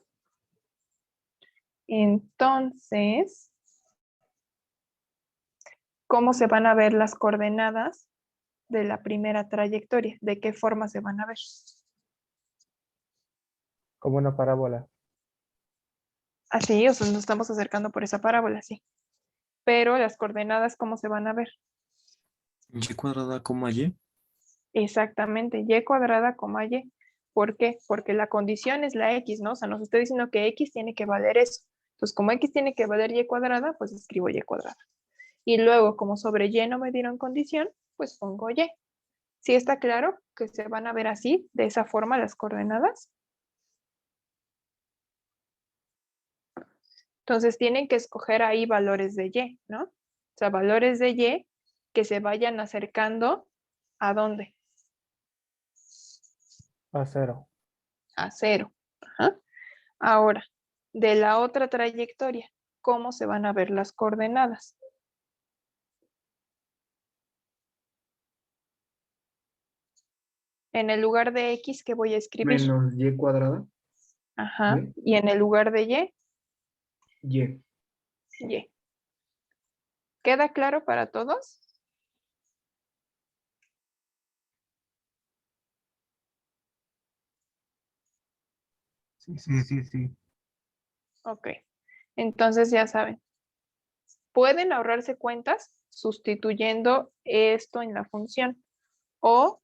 Entonces, ¿cómo se van a ver las coordenadas de la primera trayectoria? ¿De qué forma se van a ver? Como una parábola. Así, o sea, nos estamos acercando por esa parábola, sí. Pero las coordenadas, ¿cómo se van a ver? Y cuadrada, coma y. Exactamente, y cuadrada, coma y. ¿Por qué? Porque la condición es la x, ¿no? O sea, nos está diciendo que x tiene que valer eso. Entonces, como x tiene que valer y cuadrada, pues escribo y cuadrada. Y luego, como sobre y no me dieron condición, pues pongo y. ¿Sí está claro que se van a ver así, de esa forma, las coordenadas? Entonces, tienen que escoger ahí valores de y, ¿no? O sea, valores de y que se vayan acercando ¿a dónde? A 0. A 0. Ajá. Ahora, de la otra trayectoria, ¿cómo se van a ver las coordenadas? En el lugar de x, ¿qué voy a escribir? Menos y cuadrada. Ajá. Y en el lugar de Y. y. ¿Queda claro para todos? Sí, sí, sí, sí. Ok. Entonces ya saben. Pueden ahorrarse cuentas sustituyendo esto en la función o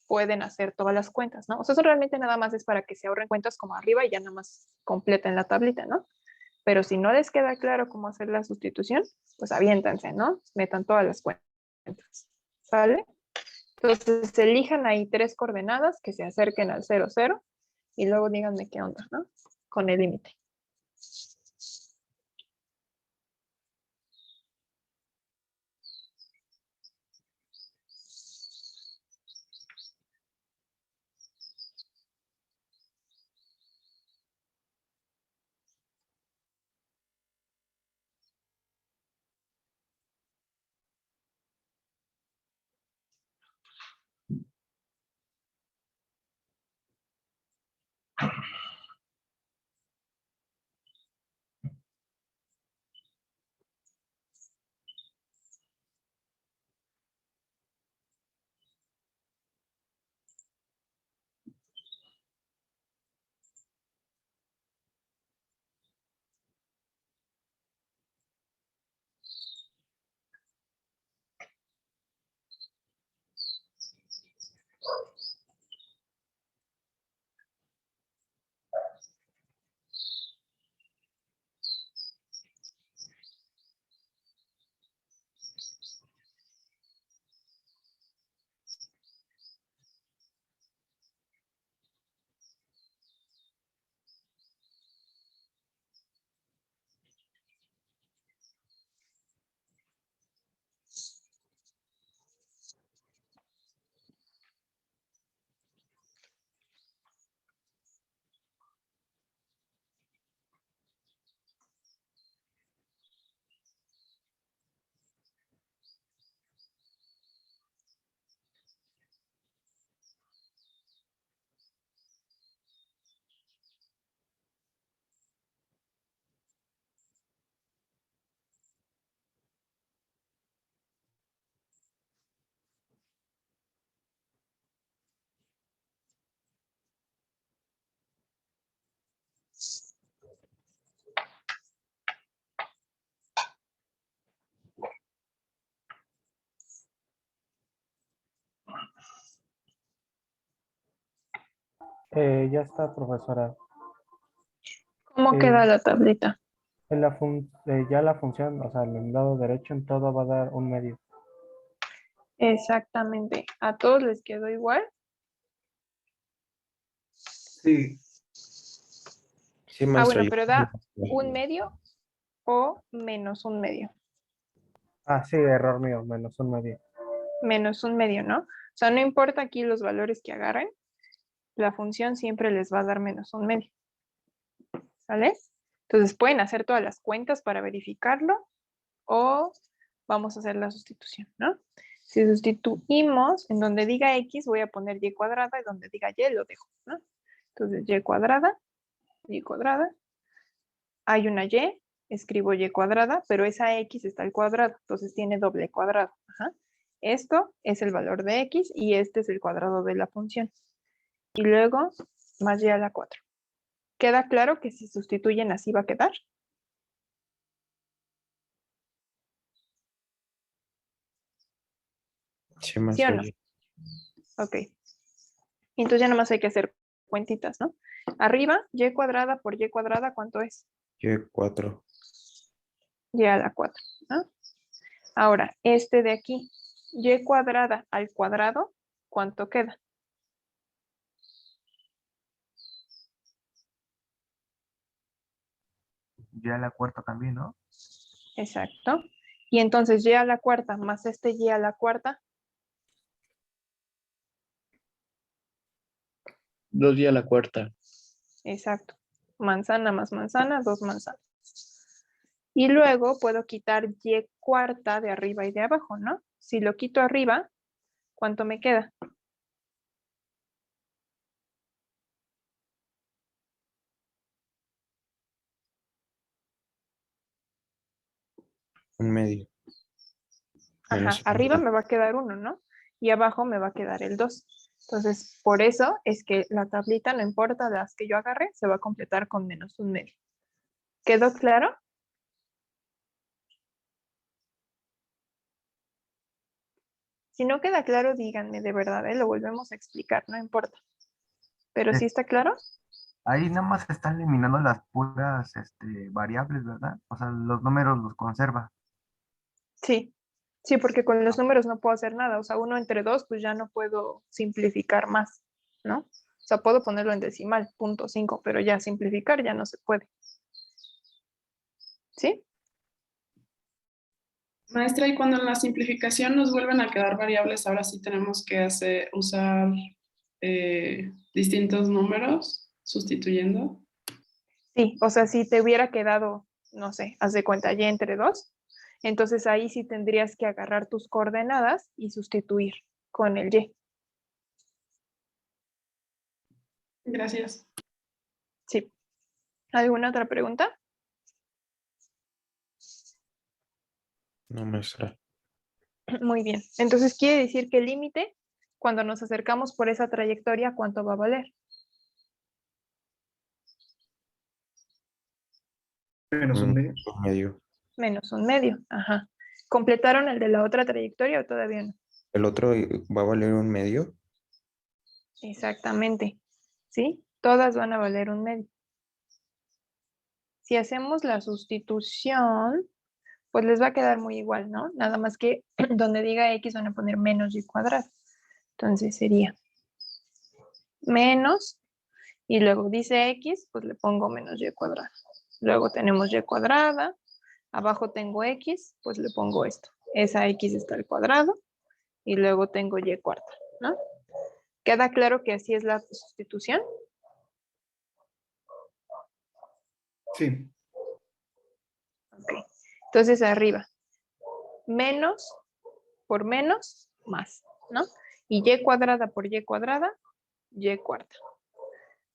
pueden hacer todas las cuentas, ¿no? O sea, eso realmente nada más es para que se ahorren cuentas como arriba y ya nada más completen la tablita, ¿no? Pero si no les queda claro cómo hacer la sustitución, pues aviéntanse, ¿no? Metan todas las cuentas. ¿Sale? Entonces elijan ahí 3 coordenadas que se acerquen al 0, 0 y luego díganme qué onda, ¿no? Con el límite. Ya está, profesora. ¿Cómo Eh, queda la tablita? ya la función, o sea, el lado derecho en todo va a dar un medio. Exactamente. ¿A todos les quedó igual? Sí. Sí, Ah, maestra. bueno, pero da un medio o menos un medio. Ah, sí, error mío, menos un medio. Menos un medio, ¿no? O sea, no importa aquí los valores que agarren, la función siempre les va a dar menos un medio. ¿Sale? Entonces pueden hacer todas las cuentas para verificarlo o vamos a hacer la sustitución, ¿no? Si sustituimos, en donde diga x voy a poner y cuadrada y donde diga y lo dejo, ¿no? Entonces y cuadrada, hay una y, escribo y cuadrada, pero esa x está al cuadrado, entonces tiene doble cuadrado. Ajá. Esto es el valor de x y este es el cuadrado de la función. Y luego más y a la 4. ¿Queda claro que si sustituyen así va a quedar? Sí, ¿Sí o maestra. no? Ok. Entonces ya nomás hay que hacer cuentitas, ¿no? Arriba, y cuadrada por y cuadrada, ¿cuánto es? Y4. Y a la 4, ¿no? Ahora, este de aquí, y cuadrada al cuadrado, ¿cuánto queda? Ya la cuarta también, ¿no? Exacto. Y entonces y a la cuarta más este y a la cuarta, 2 y a la cuarta. exacto. Manzana más manzana, 2 manzanas. Y luego puedo quitar y cuarta de arriba y de abajo, ¿no? Si lo quito arriba, ¿cuánto me queda? Un medio. Ajá, Menos un arriba medio. me va a quedar 1, ¿no? Y abajo me va a quedar el 2. Entonces, por eso es que la tablita, no importa las que yo agarre, se va a completar con menos un medio. ¿Quedó claro? Si no queda claro, díganme de verdad, lo volvemos a explicar, no importa. Pero Eh, ¿sí está claro? Ahí nada más se están eliminando las puras variables, ¿verdad? O sea, los números los conserva. Sí. Sí, porque con los números no puedo hacer nada. O sea, 1 entre 2, pues ya no puedo simplificar más, ¿no? O sea, puedo ponerlo en decimal, 0.5, pero ya simplificar ya no se puede. ¿Sí? Maestra, y cuando en la simplificación nos vuelven a quedar variables, ahora sí tenemos que usar distintos números sustituyendo. Sí, o sea, si te hubiera quedado, no sé, haz de cuenta, y entre 2, entonces ahí sí tendrías que agarrar tus coordenadas y sustituir con el y. Gracias. Sí. ¿Alguna otra pregunta? No, maestra. Muy bien. Entonces quiere decir que el límite, cuando nos acercamos por esa trayectoria, ¿cuánto va a valer? Menos un medio. Un medio. Menos un medio. Ajá. ¿Completaron el de la otra trayectoria o todavía no? El otro va a valer un medio. Exactamente. ¿Sí? Todas van a valer un medio. Si hacemos la sustitución, pues les va a quedar muy igual, ¿no? Nada más que donde diga x van a poner menos y cuadrado. Entonces sería menos, y luego dice x, pues le pongo menos y cuadrado. Luego tenemos y cuadrada, abajo tengo x, pues le pongo esto. Esa x está al cuadrado, y luego tengo y cuarta, ¿no? ¿Queda claro que así es la sustitución? Sí. Ok. Entonces arriba, menos por menos, más, ¿no? Y y cuadrada por y cuadrada, y cuarta.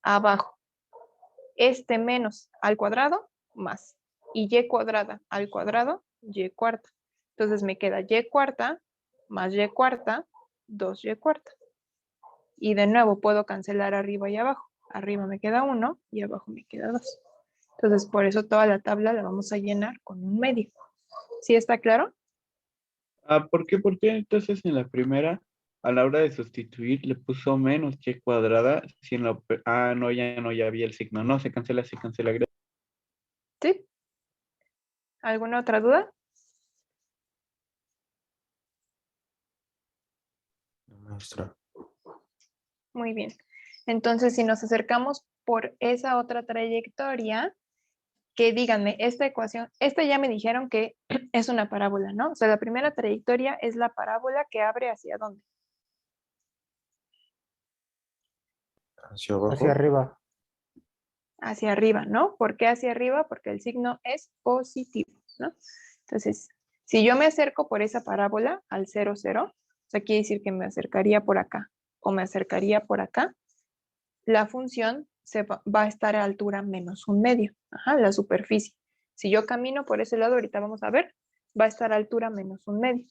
Abajo, este menos al cuadrado, más. Y y cuadrada al cuadrado, y cuarta. Entonces me queda y cuarta más y cuarta, 2y cuarta. Y de nuevo puedo cancelar arriba y abajo. Arriba me queda 1 y abajo me queda 2. Entonces por eso toda la tabla la vamos a llenar con un medio. ¿Sí está claro? ¿Por qué? Entonces en la primera a la hora de sustituir le puso menos y cuadrada. Si en la no, ya había el signo. No, se cancela. Gracias. ¿Sí? ¿Alguna otra duda? Maestra. Muy bien. Entonces, si nos acercamos por esa otra trayectoria, que díganme, esta ecuación, esta ya me dijeron que es una parábola, ¿no? O sea, la primera trayectoria es la parábola que abre ¿hacia dónde? Hacia abajo. Hacia arriba. Hacia arriba, ¿no? ¿Por qué hacia arriba? Porque el signo es positivo, ¿no? Entonces, si yo me acerco por esa parábola al 0, 0, o sea, quiere decir que me acercaría por acá o me acercaría por acá, la función va a estar a altura menos un medio, ajá, la superficie. Si yo camino por ese lado, ahorita vamos a ver, va a estar a altura menos un medio.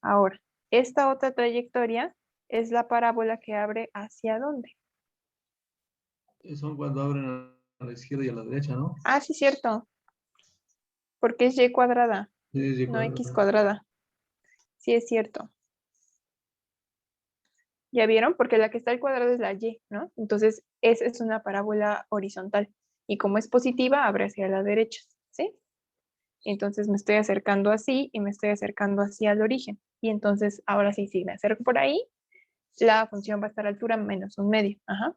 Ahora, esta otra trayectoria es la parábola que abre ¿hacia dónde? Son cuando abren a la izquierda y a la derecha, ¿no? Ah, sí, cierto. Porque es y cuadrada, Sí, es y no cuadrada. x cuadrada. Sí, es cierto. ¿Ya vieron? Porque la que está al cuadrado es la y, ¿no? Entonces, esa es una parábola horizontal. Y como es positiva, abre hacia la derecha, ¿sí? Entonces me estoy acercando así y me estoy acercando hacia el origen. Y entonces, ahora sí, si me acerco por ahí, la función va a estar a altura menos un medio. Ajá.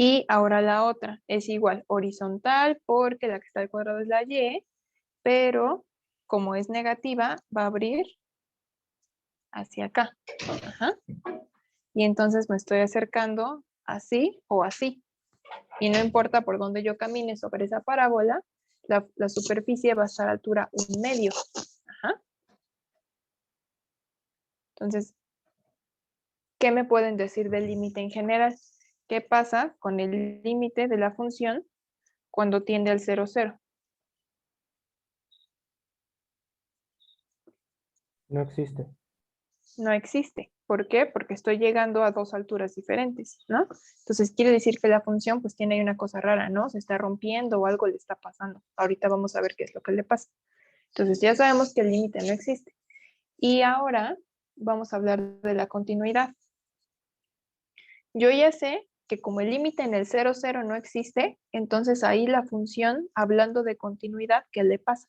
Y ahora la otra es igual, horizontal, porque la que está al cuadrado es la y, pero como es negativa, va a abrir hacia acá. Ajá. Y entonces me estoy acercando así o así. Y no importa por dónde yo camine sobre esa parábola, la superficie va a estar a altura un medio. Ajá. Entonces, ¿qué me pueden decir del límite en general? ¿Qué pasa con el límite de la función cuando tiende al 0, 0? No existe. No existe. ¿Por qué? Porque estoy llegando a dos alturas diferentes, ¿no? Entonces quiere decir que la función pues tiene ahí una cosa rara, ¿no? Se está rompiendo o algo le está pasando. Ahorita vamos a ver qué es lo que le pasa. Entonces ya sabemos que el límite no existe. Y ahora vamos a hablar de la continuidad. Yo ya sé que como el límite en el 0, 0 no existe, entonces ahí la función, hablando de continuidad, ¿qué le pasa?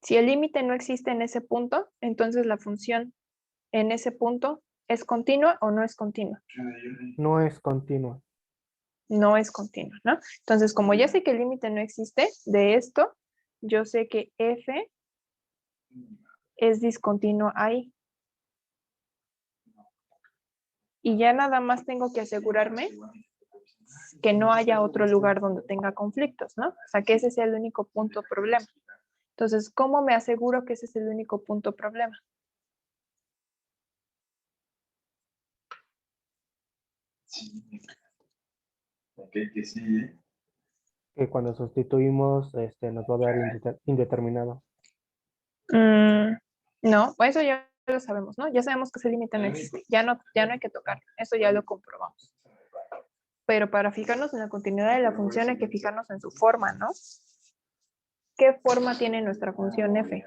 Si el límite no existe en ese punto, entonces la función en ese punto es continua o no es continua. No es continua. No es continua, ¿no? Entonces, como ya sé que el límite no existe de esto, yo sé que f es discontinuo ahí. Y ya nada más tengo que asegurarme que no haya otro lugar donde tenga conflictos, ¿no? O sea, que ese sea el único punto problema. Entonces, ¿cómo me aseguro que ese es el único punto problema? Que cuando sustituimos, nos va a dar indeterminado. No, eso ya lo sabemos, ¿no? Ya sabemos que ese límite no existe. Ya no hay que tocarlo. Eso ya lo comprobamos. Pero para fijarnos en la continuidad de la función hay que fijarnos en su forma, ¿no? ¿Qué forma tiene nuestra función f?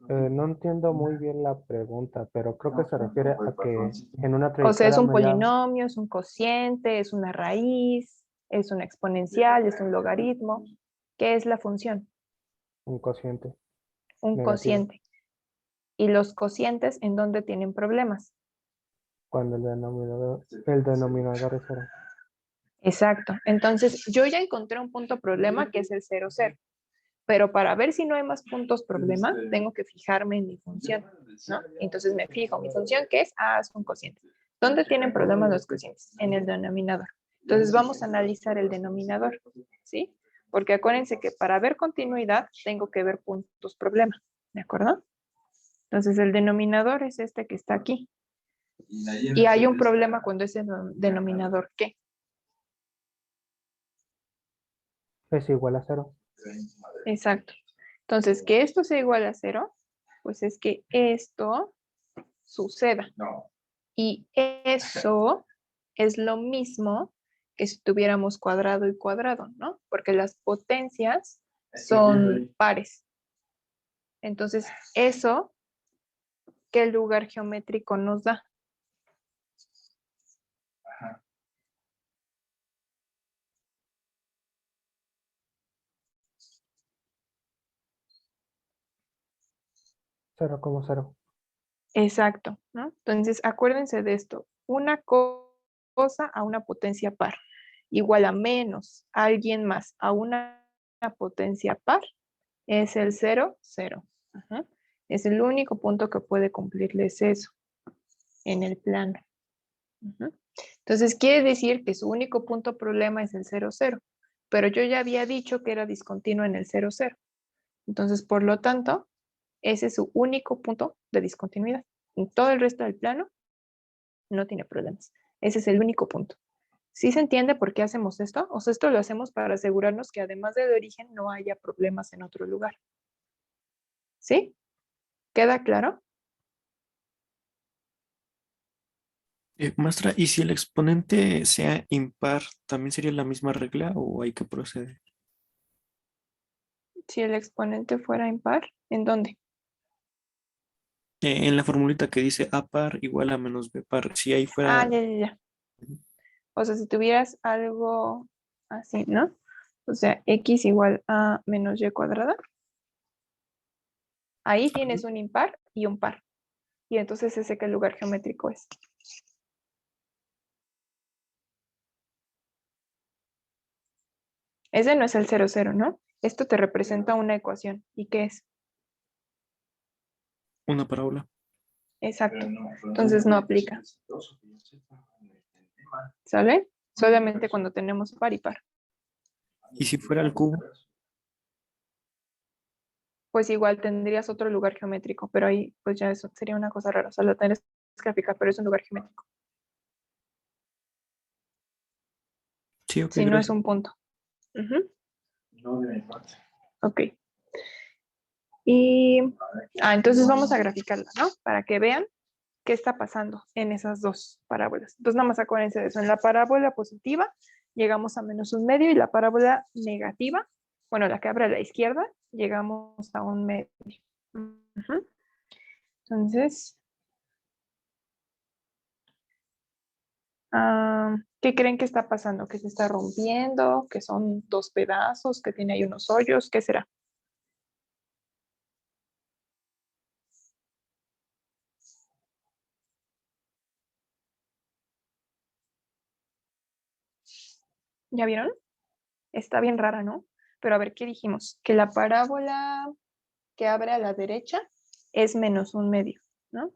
No entiendo muy bien la pregunta, pero creo que se refiere a que en una O sea, ¿es trayectoria un media polinomio, es un cociente, es una raíz, es una exponencial, es un logaritmo? ¿Qué es la función? un cociente Un negativo. cociente. ¿Y los cocientes en dónde tienen problemas? Cuando el denominador es 0. Exacto. Entonces, yo ya encontré un punto problema que es el 0, 0. Pero para ver si no hay más puntos problema, tengo que fijarme en mi función, ¿no? Entonces me fijo, mi función, ¿qué es? Ah, es un cociente. ¿Dónde tienen problemas los cocientes? En el denominador. Entonces vamos a analizar el denominador, ¿sí? Porque acuérdense que para ver continuidad tengo que ver puntos problema, ¿de acuerdo? Entonces el denominador es este que está aquí. Y hay un problema cuando ese denominador, ¿qué? Es igual a 0. Exacto. Entonces, que esto sea igual a 0, pues es que esto suceda. Y eso es lo mismo que si tuviéramos cuadrado y cuadrado, ¿no? Porque las potencias son pares. Entonces, eso, ¿qué lugar geométrico nos da? Cero como cero. Exacto, ¿no? Entonces, acuérdense de esto. Una cosa a una potencia par igual a menos alguien más a una potencia par es el 0, 0. Ajá. Es el único punto que puede cumplirles eso en el plano. Ajá. Entonces, quiere decir que su único punto problema es el 0, 0. Pero yo ya había dicho que era discontinuo en el 0, 0. Entonces, por lo tanto, ese es su único punto de discontinuidad. En todo el resto del plano no tiene problemas. Ese es el único punto. ¿Sí se entiende por qué hacemos esto? O sea, esto lo hacemos para asegurarnos que además del origen no haya problemas en otro lugar. ¿Sí? ¿Queda claro? Maestra, ¿y si el exponente sea impar, también sería la misma regla o hay que proceder? Si el exponente fuera impar, ¿en dónde? En la formulita que dice A par igual a menos B par, si ahí Ah, fuera... ya. O sea, si tuvieras algo así, ¿no? O sea, x igual a menos y cuadrada. Ahí tienes un impar y un par. Y entonces ese qué lugar geométrico es. Ese no es el 0, 0, ¿no? Esto te representa una ecuación. ¿Y qué es? Una parábola. Exacto. Entonces no aplica. ¿Sale? Solamente cuando tenemos par y par. ¿Y si fuera el cubo? Pues igual tendrías otro lugar geométrico, pero ahí pues ya eso sería una cosa rara. O sea, lo tendrías que aplicar, pero es un lugar geométrico. Sí, ok, Si no es gracias. un punto. Ujú. Ok. Y entonces vamos a graficarla, ¿no? Para que vean qué está pasando en esas dos parábolas. Entonces nada más acuérdense de eso. En la parábola positiva llegamos a menos un medio y la parábola negativa, bueno, la que abre a la izquierda, llegamos a un medio. Ujú. Entonces, ¿qué creen que está pasando? ¿Que se está rompiendo? ¿Que son dos pedazos? ¿Que tiene ahí unos hoyos? ¿Qué será? ¿Ya vieron? Está bien rara, ¿no? Pero a ver, ¿qué dijimos? Que la parábola que abre a la derecha es menos un medio, ¿no?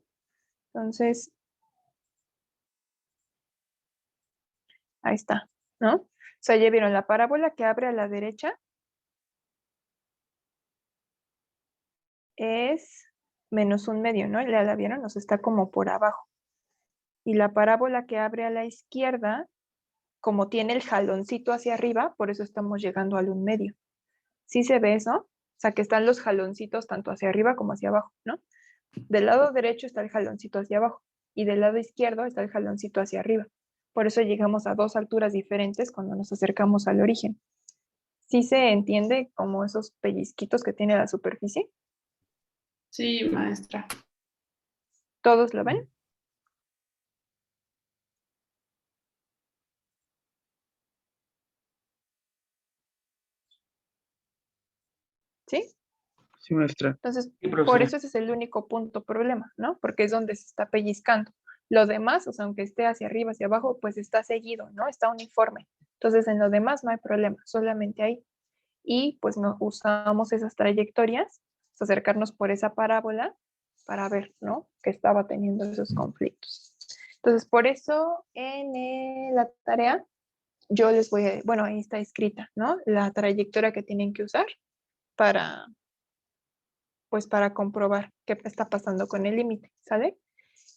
Entonces, ahí está, ¿no? O sea, ya vieron la parábola que abre a la derecha es menos un medio, ¿no? ¿La vieron? O sea, está como por abajo. Y la parábola que abre a la izquierda, como tiene el jaloncito hacia arriba, por eso estamos llegando al un medio. ¿Sí se ve eso? O sea, que están los jaloncitos tanto hacia arriba como hacia abajo, ¿no? Del lado derecho está el jaloncito hacia abajo y del lado izquierdo está el jaloncito hacia arriba. Por eso llegamos a dos alturas diferentes cuando nos acercamos al origen. ¿Sí se entiende como esos pellizquitos que tiene la superficie? Sí, maestra. ¿Todos lo ven? ¿Sí? Sí, maestra. Entonces, Sí, por profesora. eso ese es el único punto problema, ¿no? Porque es donde se está pellizcando. Lo demás, o sea, aunque esté hacia arriba, hacia abajo, pues está seguido, ¿no? Está uniforme. Entonces, en lo demás no hay problema, solamente ahí. Y pues no usamos esas trayectorias, acercarnos por esa parábola para ver, ¿no? Que estaba teniendo esos conflictos. Entonces, por eso en la tarea yo les voy a, bueno, ahí está escrita, ¿no? La trayectoria que tienen que usar para, pues para comprobar qué está pasando con el límite, ¿sale?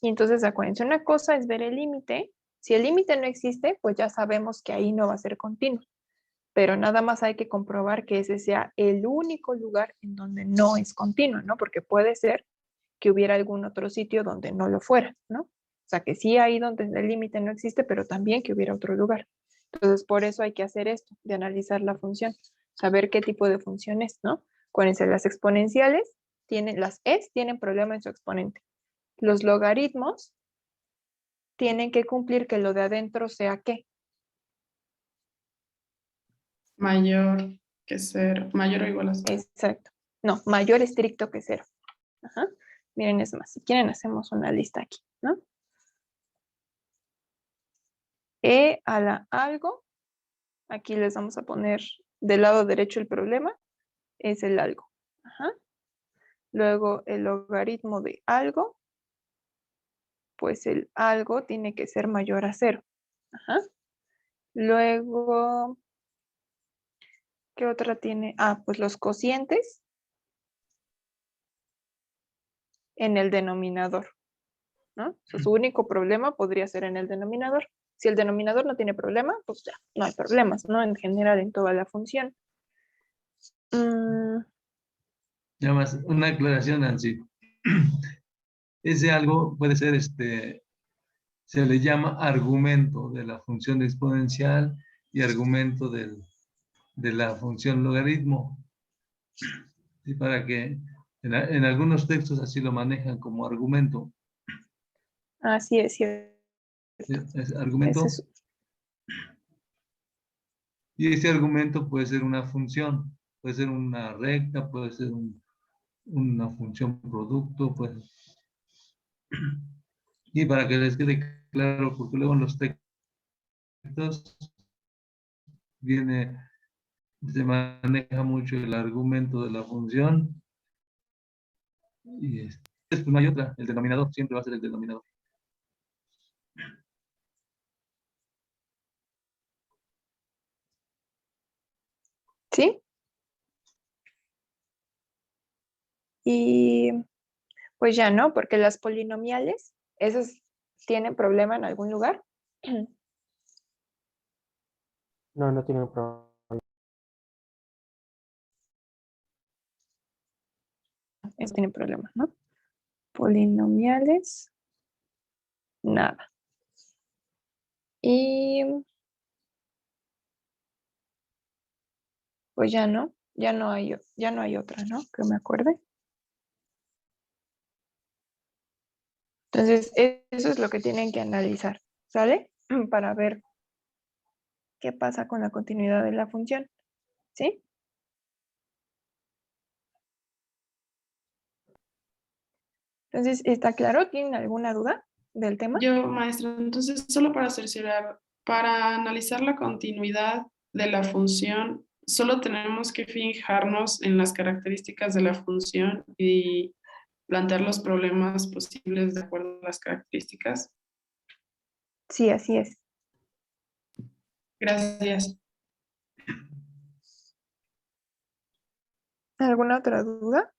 Y entonces acuérdense, una cosa es ver el límite. Si el límite no existe, pues ya sabemos que ahí no va a ser continuo. pero nada más hay que comprobar que ese sea el único lugar en donde no es continuo, ¿no? Porque puede ser que hubiera algún otro sitio donde no lo fuera, ¿no? O sea, que sí ahí donde el límite no existe, pero también que hubiera otro lugar. Entonces, por eso hay que hacer esto, de analizar la función, saber qué tipo de función es, ¿no? Acuérdense, las exponenciales las es tienen problema en su exponente. Los logaritmos tienen que cumplir que lo de adentro sea ¿qué? Mayor que 0, mayor o igual a 0. Exacto. No, mayor estricto que 0. Ajá. Miren, es más, si quieren hacemos una lista aquí, ¿no? E a la algo, aquí les vamos a poner del lado derecho el problema, es el algo. Ajá. Luego el logaritmo de algo, pues el algo tiene que ser mayor a 0. Ajá. Luego, ¿qué otra tiene? Ah, pues los cocientes en el denominador, ¿no? O sea, su único problema podría ser en el denominador. Si el denominador no tiene problema, pues ya, no hay problemas, ¿no? En general, en toda la función. Nada más, una aclaración, Nancy. Ese algo puede ser, se le llama argumento de la función exponencial y argumento de la función logaritmo. Y para que en algunos textos así lo manejan como argumento. Así es cierto. Es argumento. Y ese argumento puede ser una función, puede ser una recta, puede ser una función producto, pues. Y para que les quede claro, porque luego en los textos se maneja mucho el argumento de la función y después no hay otra, el denominador siempre va a ser el denominador. ¿Sí? Y pues ya no, porque las polinomiales, esas tienen problema en algún lugar. No, no tienen problema. Eso tiene problema, ¿no? Polinomiales, nada. Y pues ya no hay otra, ¿no? Que me acuerde. Entonces, eso es lo que tienen que analizar, ¿sale? Para ver qué pasa con la continuidad de la función, ¿sí? Entonces, ¿está claro? ¿Tienen alguna duda del tema? Yo, maestra, entonces, solo para cerciorar, para analizar la continuidad de la función, solo tenemos que fijarnos en las características de la función y plantear los problemas posibles de acuerdo a las características. Sí, así es. Gracias. ¿Alguna otra duda?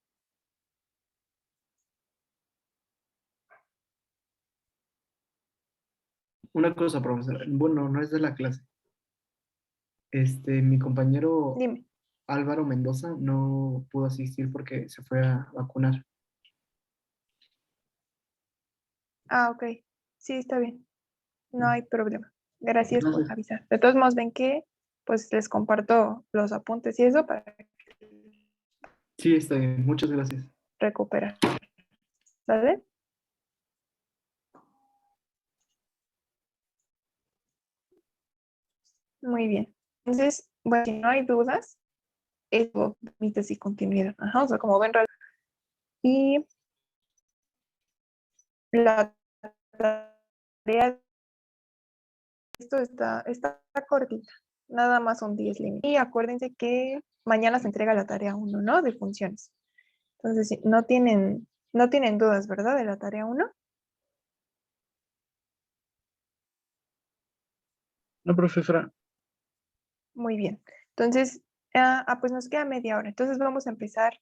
Una cosa, profesor. Bueno, no es de la clase. Mi compañero Dime. Álvaro Mendoza no pudo asistir porque se fue a vacunar. Ah, ok. Sí, está bien. No hay problema. Gracias por Gracias. avisar. De todos modos, ven que pues les comparto los apuntes y eso para Sí, está bien. Muchas gracias. recuperar. ¿Sale? Muy bien. Entonces, bueno, si no hay dudas, eso límites y continuidad. Ajá, o sea, como ven, y la tarea, esto está cortita. Nada más son 10 líneas. Y acuérdense que mañana se entrega la tarea 1, ¿no? De funciones. Entonces, sí, no tienen dudas, ¿verdad? De la tarea 1. No, profesora. Muy bien. Entonces, pues nos queda media hora. Entonces vamos a empezar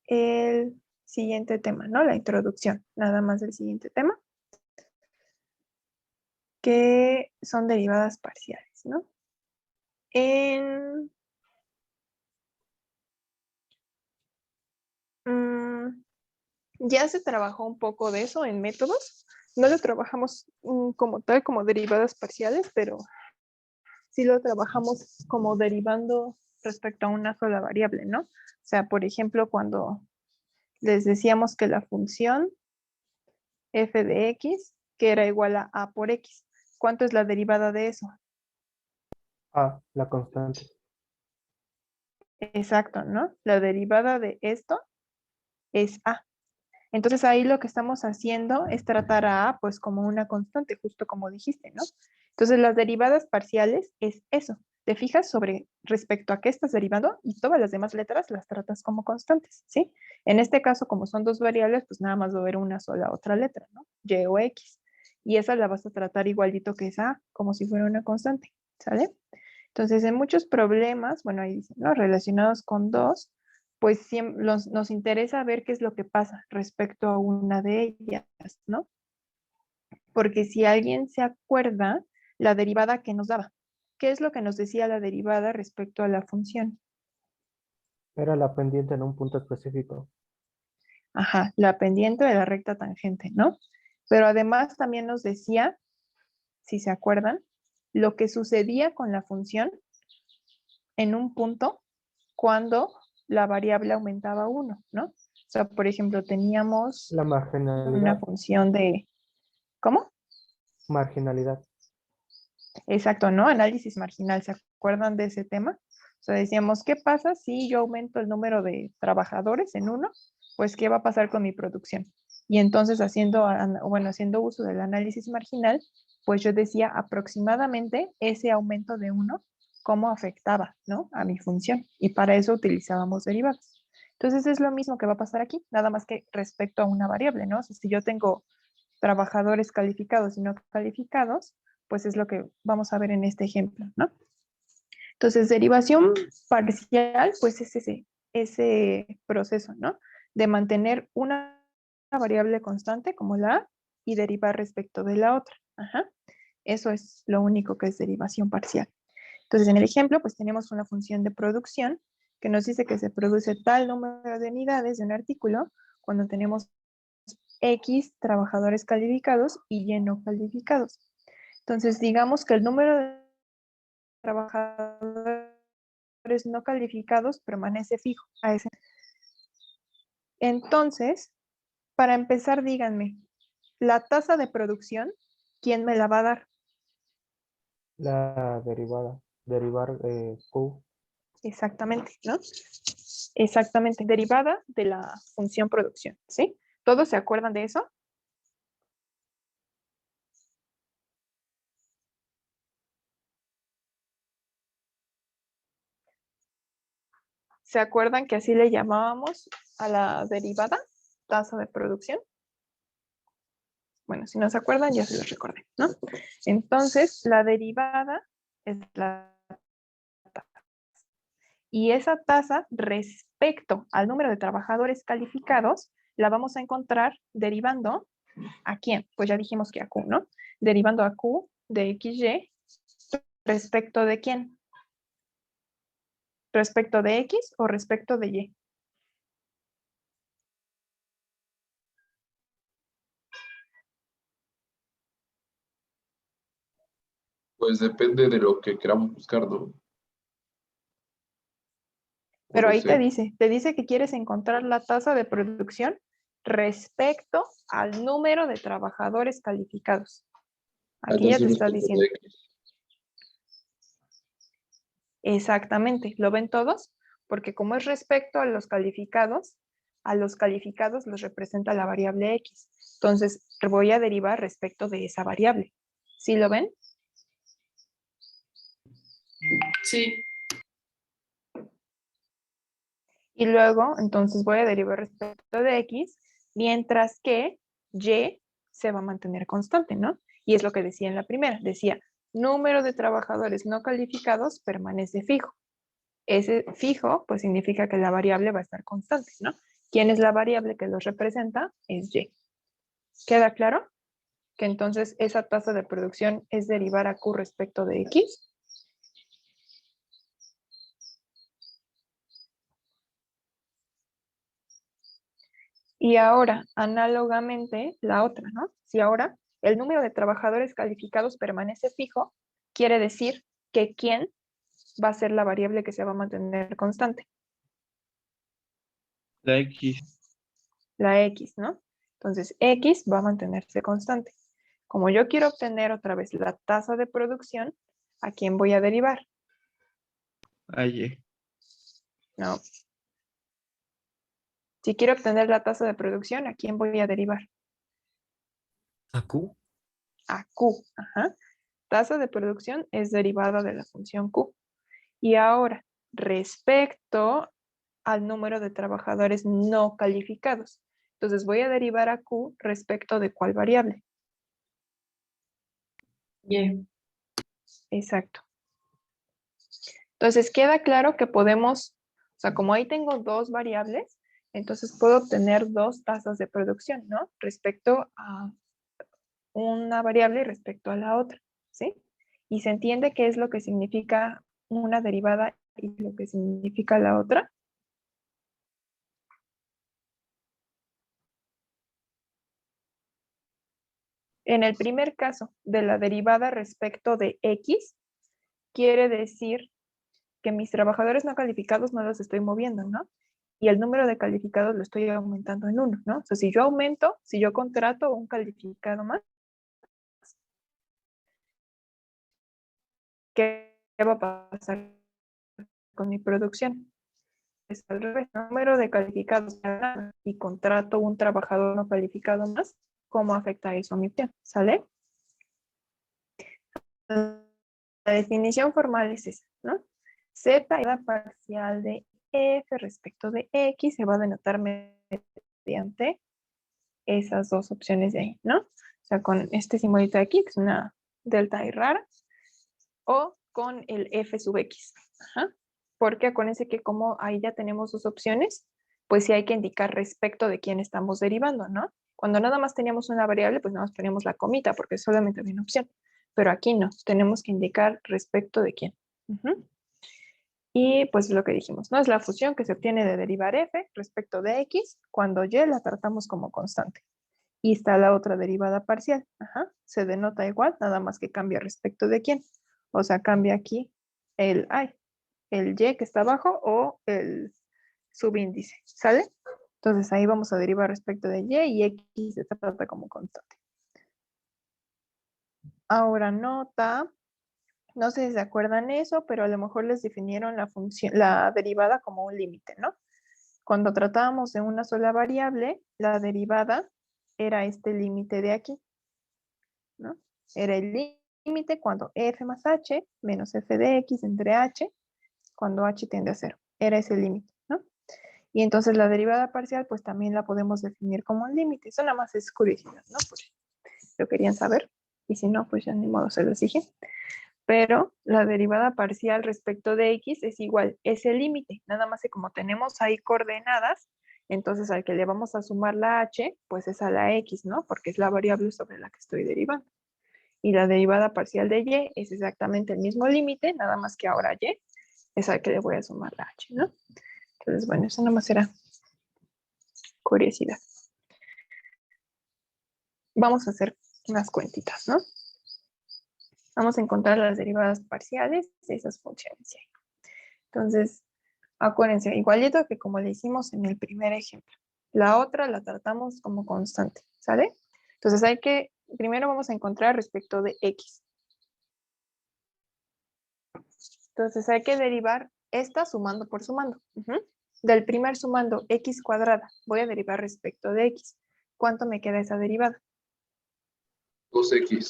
el siguiente tema, ¿no? La introducción, nada más del siguiente tema, que son derivadas parciales, ¿no? En Ya se trabajó un poco de eso en métodos. No lo trabajamos como tal, como derivadas parciales, pero sí lo trabajamos como derivando respecto a una sola variable, ¿no? O sea, por ejemplo, cuando les decíamos que la función f de x, que era igual a por x. ¿Cuánto es la derivada de eso? La constante. Exacto, ¿no? La derivada de esto es a. Entonces ahí lo que estamos haciendo es tratar a pues como una constante, justo como dijiste, ¿no? Entonces las derivadas parciales es eso. Te fijas sobre respecto a qué estás derivando y todas las demás letras las tratas como constantes, ¿sí? En este caso, como son dos variables, pues nada más va a haber una sola otra letra, ¿no? Y o x. Y esa la vas a tratar igualito que esa, como si fuera una constante, ¿sale? Entonces, en muchos problemas, bueno, ahí dicen, ¿no? Relacionados con dos, pues nos interesa ver qué es lo que pasa respecto a una de ellas, ¿no? Porque si alguien se acuerda, la derivada que nos daba, ¿qué es lo que nos decía la derivada respecto a la función? Era la pendiente en un punto específico. Ajá, la pendiente de la recta tangente, ¿no? Pero además también nos decía, si se acuerdan, lo que sucedía con la función en un punto cuando la variable aumentaba 1, ¿no? O sea, por ejemplo, teníamos La una marginalidad. función de... ¿Cómo? Marginalidad. Exacto, ¿no? Análisis marginal, ¿se acuerdan de ese tema? O sea, decíamos, ¿qué pasa si yo aumento el número de trabajadores en 1? Pues, ¿qué va a pasar con mi producción? Y entonces, haciendo uso del análisis marginal, pues yo decía aproximadamente ese aumento de 1, cómo afectaba, ¿no? A mi función. Y para eso utilizábamos derivadas. Entonces, es lo mismo que va a pasar aquí, nada más que respecto a una variable, ¿no? O sea, si yo tengo trabajadores calificados y no calificados, pues es lo que vamos a ver en este ejemplo, ¿no? Entonces, derivación parcial, pues es ese proceso, ¿no? De mantener una variable constante como la A y derivar respecto de la otra. Ajá. Eso es lo único que es derivación parcial. Entonces, en el ejemplo, pues tenemos una función de producción que nos dice que se produce tal número de unidades de un artículo cuando tenemos X trabajadores calificados y Y no calificados. Entonces, digamos que el número de trabajadores no calificados permanece fijo a ese. Entonces, para empezar, díganme, la tasa de producción, ¿quién me la va a dar? La derivada. Derivar Q. Exactamente, ¿no? Exactamente, derivada de la función producción, ¿sí? ¿Todos se acuerdan de eso? ¿Se acuerdan que así le llamábamos a la derivada? Tasa de producción. Bueno, si no se acuerdan, ya se los recordé, ¿no? Entonces, la derivada es la tasa. Y esa tasa respecto al número de trabajadores calificados, la vamos a encontrar derivando ¿a quién? Pues ya dijimos que a Q, ¿no? Derivando a Q de XY respecto de quién? ¿Respecto de X o respecto de Y? Pues depende de lo que queramos buscar, ¿no? Pero No ahí sé. te dice que quieres encontrar la tasa de producción respecto al número de trabajadores calificados. Aquí ya te Entonces está respecto diciendo. de X. Exactamente, ¿lo ven todos? Porque como es respecto a los calificados los representa la variable X. Entonces, voy a derivar respecto de esa variable. ¿Sí lo ven? Sí, Y luego, entonces voy a derivar respecto de X, mientras que Y se va a mantener constante, ¿no? Y es lo que decía en la primera. Decía, número de trabajadores no calificados permanece fijo. Ese fijo, pues significa que la variable va a estar constante, ¿no? ¿Quién es la variable que los representa? Es Y. ¿Queda claro? Que entonces esa tasa de producción es derivar a Q respecto de X. Y ahora, análogamente, la otra, ¿no? Si ahora el número de trabajadores calificados permanece fijo, quiere decir que ¿quién va a ser la variable que se va a mantener constante? La X. La X, ¿no? Entonces, X va a mantenerse constante. Como yo quiero obtener otra vez la tasa de producción, ¿a quién voy a derivar? A Y. No. Si quiero obtener la tasa de producción, ¿a quién voy a derivar? ¿A Q? A Q. Ajá. Tasa de producción es derivada de la función Q. Y ahora, respecto al número de trabajadores no calificados. Entonces voy a derivar a Q respecto de ¿cuál variable? Y. Exacto. Entonces queda claro que podemos, o sea, como ahí tengo dos variables, entonces puedo obtener dos tasas de producción, ¿no? Respecto a una variable y respecto a la otra, ¿sí? Y se entiende qué es lo que significa una derivada y lo que significa la otra. En el primer caso de la derivada respecto de X, quiere decir que mis trabajadores no calificados no los estoy moviendo, ¿no? Y el número de calificados lo estoy aumentando en uno, ¿no? O sea, si yo aumento, si yo contrato un calificado más, ¿qué va a pasar con mi producción? Es al revés, número de calificados y contrato un trabajador no calificado más, ¿cómo afecta eso a mi plan? ¿Sale? La definición formal es esa, ¿no? Z es la parcial de F respecto de X, se va a denotar mediante esas dos opciones de ahí, ¿no? O sea, con este simbolito de aquí, que es una delta y rara, o con el F sub X. Ajá. Porque acuérdense que como ahí ya tenemos dos opciones, pues sí hay que indicar respecto de quién estamos derivando, ¿no? Cuando nada más teníamos una variable, pues nada más poníamos la comita porque solamente había una opción. Pero aquí no, tenemos que indicar respecto de quién. Ujú. Y pues lo que dijimos, ¿no? Es la función que se obtiene de derivar f respecto de x cuando y la tratamos como constante. Y está la otra derivada parcial. Ajá. Se denota igual, nada más que cambia respecto de quién. O sea, cambia aquí el y que está abajo o el subíndice. ¿Sale? Entonces ahí vamos a derivar respecto de y x se trata como constante. Ahora nota, no sé si se acuerdan eso, pero a lo mejor les definieron la función, la derivada como un límite, ¿no? Cuando tratábamos de una sola variable, la derivada era este límite de aquí, ¿no? Era el límite cuando f más h menos f de x entre h, cuando h tiende a 0. Era ese límite, ¿no? Y entonces la derivada parcial, pues también la podemos definir como un límite. Eso nada más es curiosidad, ¿no? Pues lo querían saber. Y si no, pues ya ni modo se los dije. Pero la derivada parcial respecto de x es igual, es el límite, nada más que como tenemos ahí coordenadas, entonces al que le vamos a sumar la h, pues es a la x, ¿no? Porque es la variable sobre la que estoy derivando. Y la derivada parcial de y es exactamente el mismo límite, nada más que ahora y es al que le voy a sumar la h, ¿no? Entonces, bueno, eso nada más era curiosidad. Vamos a hacer unas cuentitas, ¿no? Vamos a encontrar las derivadas parciales de esas funciones. Entonces, acuérdense, igualito que como le hicimos en el primer ejemplo. La otra la tratamos como constante, ¿sale? Entonces primero vamos a encontrar respecto de x. Entonces hay que derivar esta sumando por sumando. Del primer sumando x cuadrada, voy a derivar respecto de x. ¿Cuánto me queda esa derivada? 2x.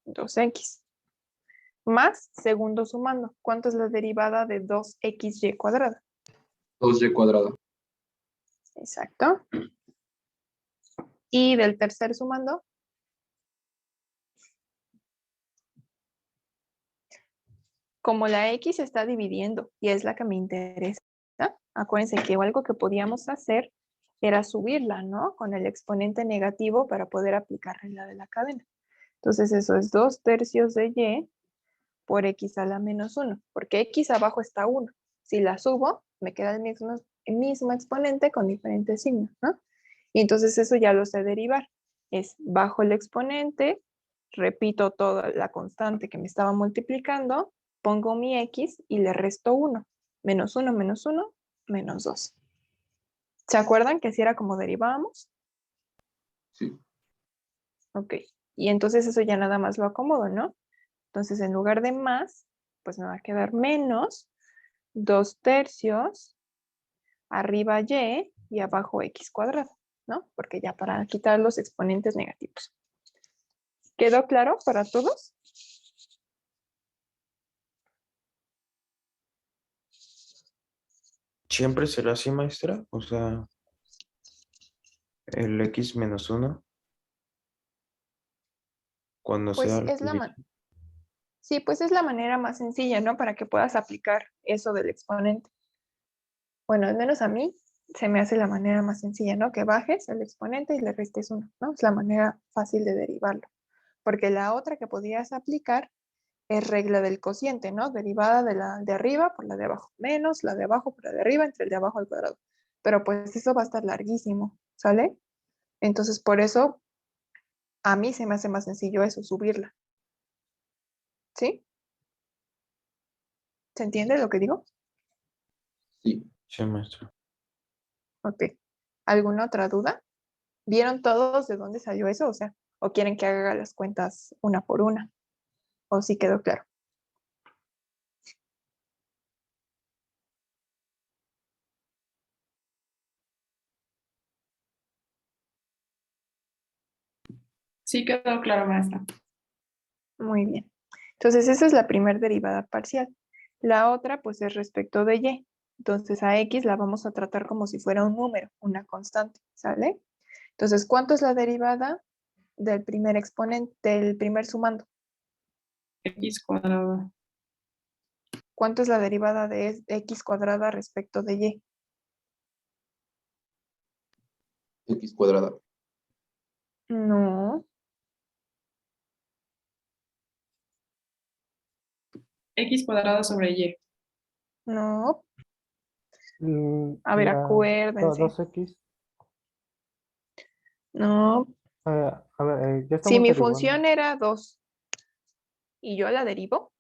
2x. Más segundo sumando. ¿Cuánto es la derivada de 2xy cuadrada? 2y cuadrada. Exacto. Y del tercer sumando. Como la x se está dividiendo y es la que me interesa, acuérdense que algo que podíamos hacer era subirla, ¿no? Con el exponente negativo para poder aplicarle la de la cadena. Entonces eso es 2/3 de y por x a la menos 1, porque x abajo está 1. Si la subo, me queda el mismo exponente con diferentes signos, ¿no? Y entonces eso ya lo sé derivar. Es bajo el exponente, repito toda la constante que me estaba multiplicando, pongo mi x y le resto 1. Menos 1, menos 1, menos 2. ¿Se acuerdan que así era como derivábamos? Sí. Ok. Y entonces eso ya nada más lo acomodo, ¿no? Entonces en lugar de más, pues me va a quedar menos 2/3 arriba y abajo x cuadrado, ¿no? Porque ya para quitar los exponentes negativos. ¿Quedó claro para todos? ¿Siempre será así, maestra? O sea, el x menos 1 cuando Pues sea la es división. sí, pues es la manera más sencilla, ¿no? Para que puedas aplicar eso del exponente. Bueno, al menos a mí se me hace la manera más sencilla, ¿no? Que bajes el exponente y le restes 1, ¿no? Es la manera fácil de derivarlo. Porque la otra que podías aplicar es regla del cociente, ¿no? Derivada de la de arriba por la de abajo, menos la de abajo por la de arriba entre el de abajo al cuadrado. Pero pues eso va a estar larguísimo, ¿sale? Entonces por eso a mí se me hace más sencillo eso, subirla. ¿Sí? ¿Se entiende lo que digo? Sí. Sí, maestra. Ok. ¿Alguna otra duda? ¿Vieron todos de dónde salió eso? O sea, ¿o quieren que haga las cuentas una por una? ¿O sí quedó claro? Sí quedó claro, maestra. Muy bien. Entonces, esa es la primera derivada parcial. La otra, pues, es respecto de y. Entonces, a x la vamos a tratar como si fuera un número, una constante, ¿sale? Entonces, ¿cuánto es la derivada del primer exponente, del primer sumando? X cuadrada. ¿Cuánto es la derivada de x cuadrada respecto de y? X cuadrada. No, X cuadrada sobre Y. no. A ver, La acuérdense. 2x. No. A ver, ya Si estamos mi derivando. función era 2 y yo la derivo,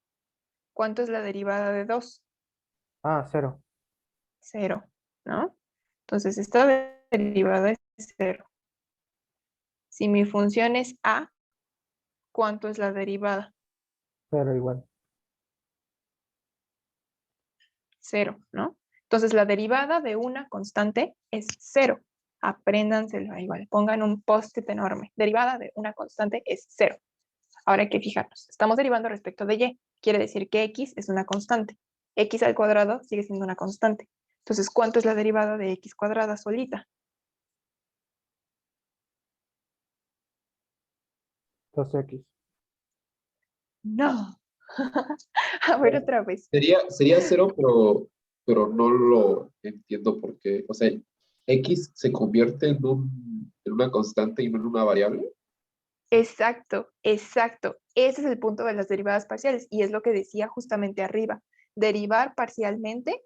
¿cuánto es la derivada de 2? Ah, 0. 0, ¿no? Entonces, esta derivada es 0. Si mi función es a, ¿cuánto es la derivada? 0 igual. 0, ¿no? Entonces, la derivada de una constante es 0. Apréndanselo igual. Pongan un post-it enorme. Derivada de una constante es 0. Ahora hay que fijarnos. Estamos derivando respecto de y. Quiere decir que x es una constante. X al cuadrado sigue siendo una constante. Entonces, ¿cuánto es la derivada de x cuadrada solita? 2x. No. A ver otra vez. Sería 0, pero no lo entiendo por qué. O sea, X se convierte en una constante y no en una variable. Exacto, exacto. Ese es el punto de las derivadas parciales y es lo que decía justamente arriba. Derivar parcialmente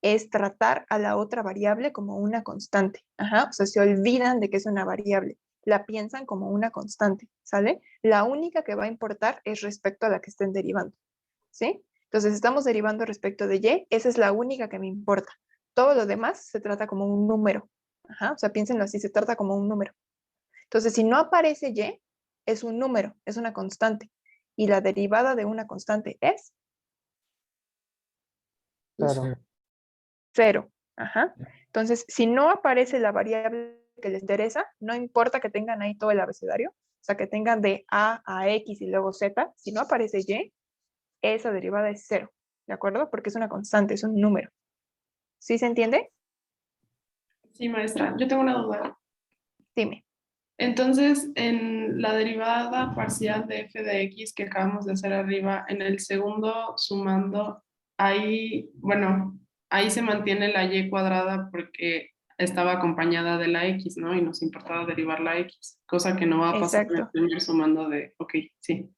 es tratar a la otra variable como una constante. Ajá, o sea, se olvidan de que es una variable. La piensan como una constante, ¿sale? La única que va a importar es respecto a la que estén derivando, ¿sí? Entonces, estamos derivando respecto de y, esa es la única que me importa. Todo lo demás se trata como un número. Ajá, o sea, piénsenlo así, se trata como un número. Entonces, si no aparece y, es un número, es una constante. Y la derivada de una constante es 0. 0. Ajá. Entonces, si no aparece la variable que les interesa, no importa que tengan ahí todo el abecedario, o sea, que tengan de a x y luego z, si no aparece y, esa derivada es 0. ¿De acuerdo? Porque es una constante, es un número. ¿Sí se entiende? Sí, maestra. Yo tengo una duda. Dime. Entonces, en la derivada parcial de f de x que acabamos de hacer arriba, en el segundo sumando, ahí, bueno, ahí se mantiene la y cuadrada porque estaba acompañada de la x, ¿no? Y nos importaba derivar la x, cosa que no va a pasar en el Exacto, primer sumando de, ok, sí.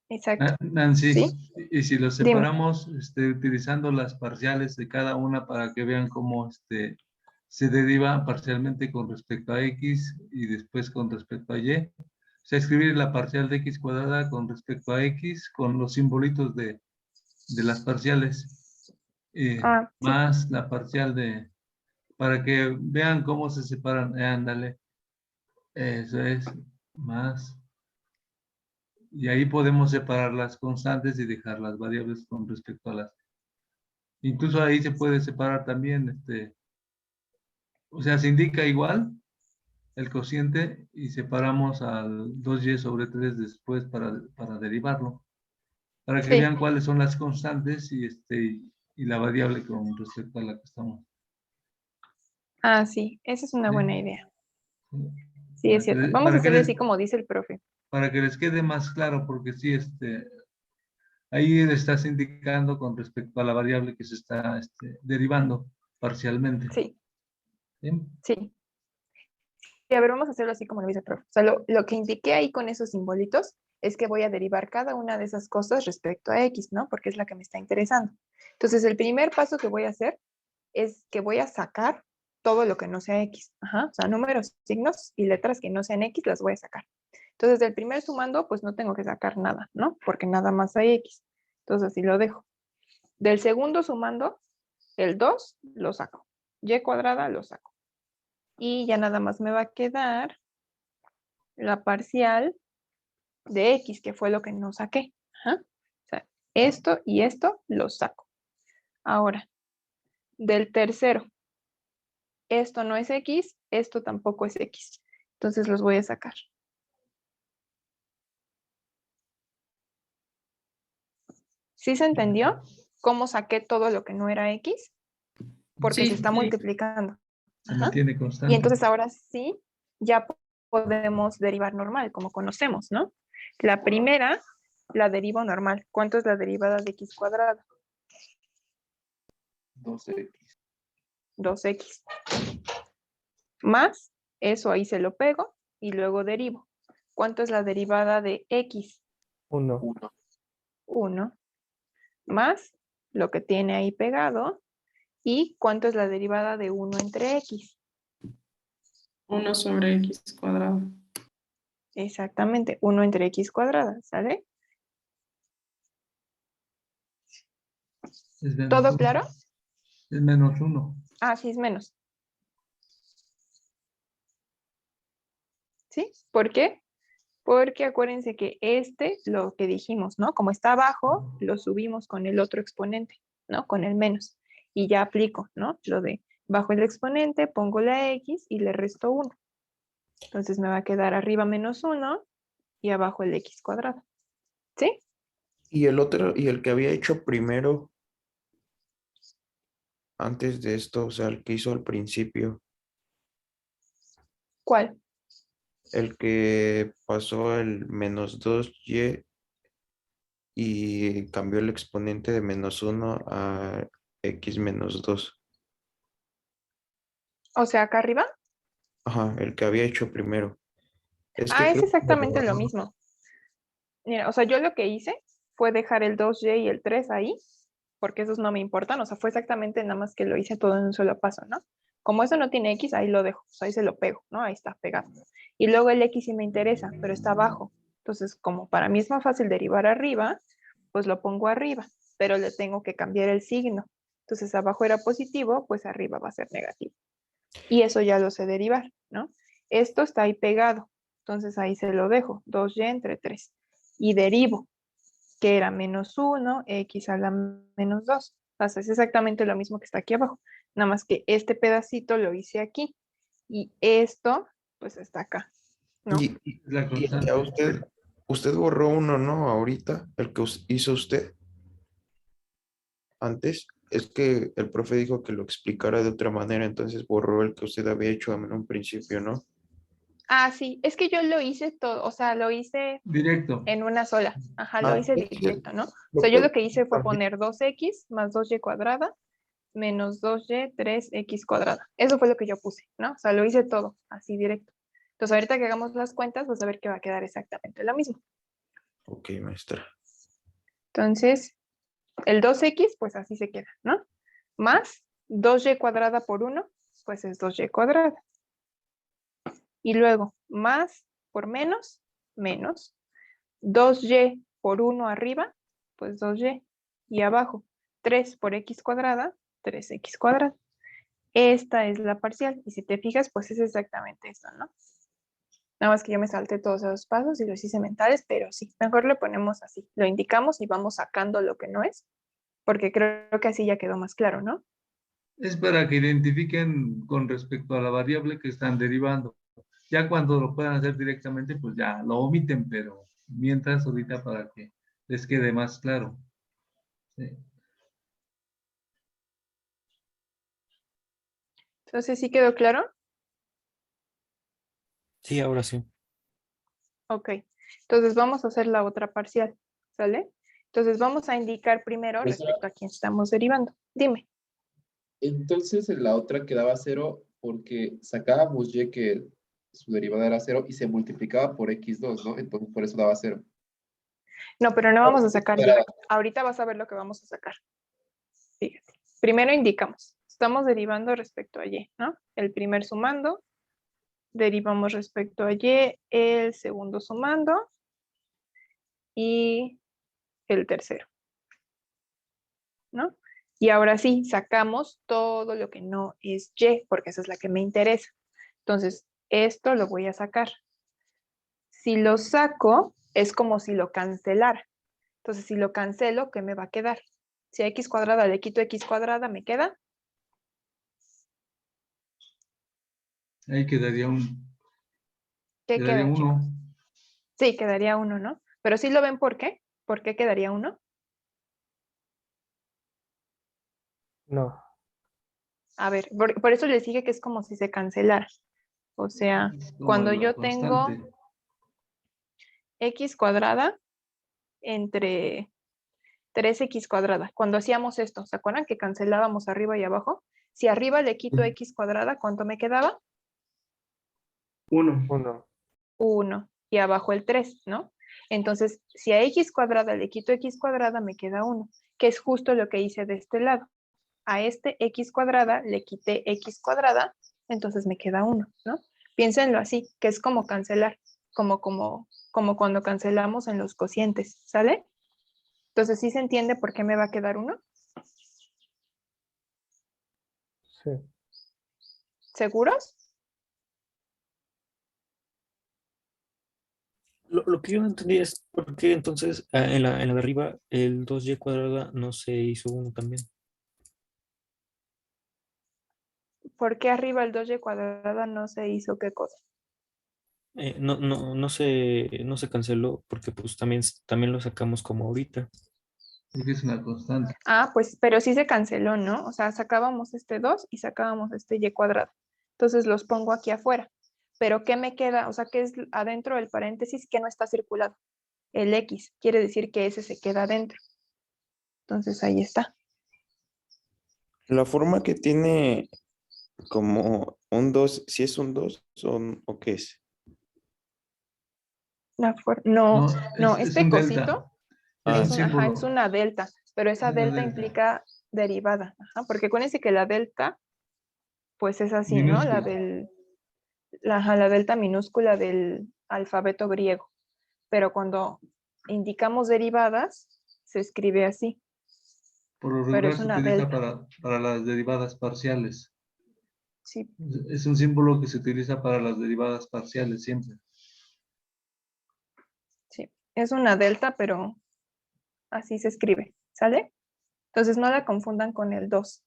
exacto. Nancy, ¿Sí? y si lo Dime. separamos utilizando las parciales de cada una para que vean cómo se deriva parcialmente con respecto a x y después con respecto a y. O sea, escribir la parcial de x cuadrada con respecto a x con los simbolitos de las parciales, Sí. más la parcial para que vean cómo se separan. Ándale, eso es, más. Y ahí podemos separar las constantes y dejar las variables con respecto a las. Incluso ahí se puede separar también, o sea, se indica igual el cociente y separamos al 2y sobre 3 después para derivarlo. Para que Sí. vean cuáles son las constantes y la variable con respecto a la que estamos. Sí, esa es una buena idea. Sí, Para es cierto. que- Vamos a para que hacerlo les- así como dice el profe. Para que les quede más claro, porque sí, ahí le estás indicando con respecto a la variable que se está derivando parcialmente. Sí, ¿Sí? sí. Sí, a ver, vamos a hacerlo así como lo dice el profe. O sea, lo que indiqué ahí con esos simbolitos es que voy a derivar cada una de esas cosas respecto a X, ¿no? Porque es la que me está interesando. Entonces, el primer paso que voy a hacer es que voy a sacar todo lo que no sea X. Ajá. O sea, números, signos y letras que no sean X las voy a sacar. Entonces, del primer sumando, pues no tengo que sacar nada, ¿no? Porque nada más hay X. Entonces, así lo dejo. Del segundo sumando, el 2 lo saco. Y cuadrada lo saco. Y ya nada más me va a quedar la parcial de X, que fue lo que no saqué. Ajá. O sea, esto y esto lo saco. Ahora, del tercero, esto no es X, esto tampoco es X. Entonces los voy a sacar. ¿Sí se entendió cómo saqué todo lo que no era X? Porque se está multiplicando. Se Ajá. mantiene Y constante. entonces ahora sí, ya podemos derivar normal, como conocemos, ¿no? La primera la derivo normal. ¿Cuánto es la derivada de X cuadrado? 2x. 2X. Más, eso ahí se lo pego y luego derivo. ¿Cuánto es la derivada de X? 1. 1. Más lo que tiene ahí pegado. ¿Y cuánto es la derivada de 1 entre X? 1 sobre X cuadrado. Exactamente, 1 entre X cuadrada, ¿sale? Es menos ¿Todo uno. claro? Es menos 1. Sí, es menos. ¿Sí? ¿Por qué? Porque acuérdense que lo que dijimos, ¿no? Como está abajo, lo subimos con el otro exponente, ¿no? Con el menos. Y ya aplico, ¿no? Lo de bajo el exponente, pongo la X y le resto 1. Entonces me va a quedar arriba menos 1 y abajo el X cuadrado. ¿Sí? Y el otro, y el que había hecho primero, antes de esto, o sea, el que hizo al principio, ¿Cuál? el que pasó el menos 2y y cambió el exponente de menos 1 a x menos 2. O sea, acá arriba. Ajá, el que había hecho primero. Es que Es creo que lo exactamente lo borró. mismo. Mira, o sea, yo lo que hice fue dejar el 2y y el 3 ahí, porque esos no me importan, o sea, fue exactamente nada más que lo hice todo en un solo paso, ¿no? Como eso no tiene X, ahí lo dejo, o sea, ahí se lo pego, ¿no? Ahí está pegado. Y luego el X sí me interesa, pero está abajo. Entonces, como para mí es más fácil derivar arriba, pues lo pongo arriba, pero le tengo que cambiar el signo. Entonces, abajo era positivo, pues arriba va a ser negativo. Y eso ya lo sé derivar, ¿no? Esto está ahí pegado, entonces ahí se lo dejo, 2y entre 3. Y derivo, que era menos 1, x a la menos 2. O sea, es exactamente lo mismo que está aquí abajo. Nada más que este pedacito lo hice aquí. Y esto, pues está acá, ¿no? Y ya usted borró uno, ¿no? Ahorita, el que hizo usted antes. Es que el profe dijo que lo explicara de otra manera, entonces borró el que usted había hecho en un principio, ¿no? Sí, es que yo lo hice todo, o sea, lo hice Directo. en una sola. Ajá, lo hice directo, ¿no? O Lo sea, yo lo puedo que hice fue compartir. poner 2x más 2y cuadrada menos 2y 3x cuadrada. Eso fue lo que yo puse, ¿no? O sea, lo hice todo, así directo. Entonces, ahorita que hagamos las cuentas, vas a ver que va a quedar exactamente lo mismo. Ok, maestra. Entonces, el 2x, pues así se queda, ¿no? Más 2y cuadrada por 1, pues es 2y cuadrada. Y luego, más por menos, menos. 2y por 1 arriba, pues 2y. Y abajo, 3 por x cuadrada, 3x cuadrada. Esta es la parcial. Y si te fijas, pues es exactamente esto, ¿no? Nada más que yo me salté todos esos pasos y los hice mentales, pero sí, mejor lo ponemos así. Lo indicamos y vamos sacando lo que no es, porque creo que así ya quedó más claro, ¿no? Es para que identifiquen con respecto a la variable que están derivando. Ya cuando lo puedan hacer directamente, pues ya lo omiten, pero mientras ahorita para que les quede más claro. Sí. Entonces, ¿sí quedó claro? Sí, ahora sí. Ok. Entonces vamos a hacer la otra parcial, ¿sale? Entonces vamos a indicar primero Profesora, respecto a quién estamos derivando. Dime. entonces en la otra quedaba 0 porque sacábamos y que su derivada era 0 y se multiplicaba por x2, ¿no? Entonces por eso daba 0. No, pero no vamos a sacar y. Ahorita vas a ver lo que vamos a sacar. Fíjate. Primero indicamos. Estamos derivando respecto a y, ¿no? El primer sumando. Derivamos respecto a y. El segundo sumando. Y el tercero, ¿no? Y ahora sí, sacamos todo lo que no es y, porque esa es la que me interesa. Entonces, esto lo voy a sacar. Si lo saco, es como si lo cancelara. Entonces, si lo cancelo, ¿qué me va a quedar? Si a x cuadrada le quito x cuadrada, ¿me queda? Ahí quedaría ¿Qué quedaría queda, 1. chicos? Sí, quedaría 1, ¿no? Pero sí lo ven, ¿por qué? ¿Por qué quedaría 1? No. A ver, por eso les dije que es como si se cancelara. O sea, Como cuando la yo tengo constante. x cuadrada entre 3x cuadrada. Cuando hacíamos esto, ¿se acuerdan que cancelábamos arriba y abajo? Si arriba le quito x cuadrada, ¿cuánto me quedaba? 1. 1. 1. Y abajo el 3, ¿no? Entonces, si a x cuadrada le quito x cuadrada, me queda 1, que es justo lo que hice de este lado. A este x cuadrada le quité x cuadrada, entonces me queda 1, ¿no? Piénsenlo así, que es como cancelar, como cuando cancelamos en los cocientes, ¿sale? Entonces, ¿sí se entiende por qué me va a quedar 1? Sí. ¿Seguros? Lo que yo no entendí es por qué entonces en la de arriba el 2y cuadrada no se hizo 1 también. ¿Por qué arriba el 2y cuadrada no se hizo qué cosa? No se canceló porque pues también lo sacamos como ahorita. Porque es una constante. Ah, pues, pero sí se canceló, ¿no? O sea, sacábamos este 2 y sacábamos este y cuadrado. Entonces los pongo aquí afuera. Pero ¿qué me queda? O sea, ¿qué es adentro del paréntesis que no está circulado? El x. Quiere decir que ese se queda adentro. Entonces ahí está. La forma que tiene como un 2, si es un 2 o qué es. No, No, es este un cosito delta. Es Ah, un sí. ajá, es símbolo. una delta, pero esa Una delta delta. implica derivada, ajá, porque acuérdense que la delta, pues es así, ¿no? Minúscula. La delta minúscula del alfabeto griego, pero cuando indicamos derivadas, se escribe así, Por lo pero regular es se una utiliza delta, para las derivadas parciales. sí, Es un símbolo que se utiliza para las derivadas parciales siempre. sí, es una delta, pero así se escribe, ¿sale? Entonces no la confundan con el 2.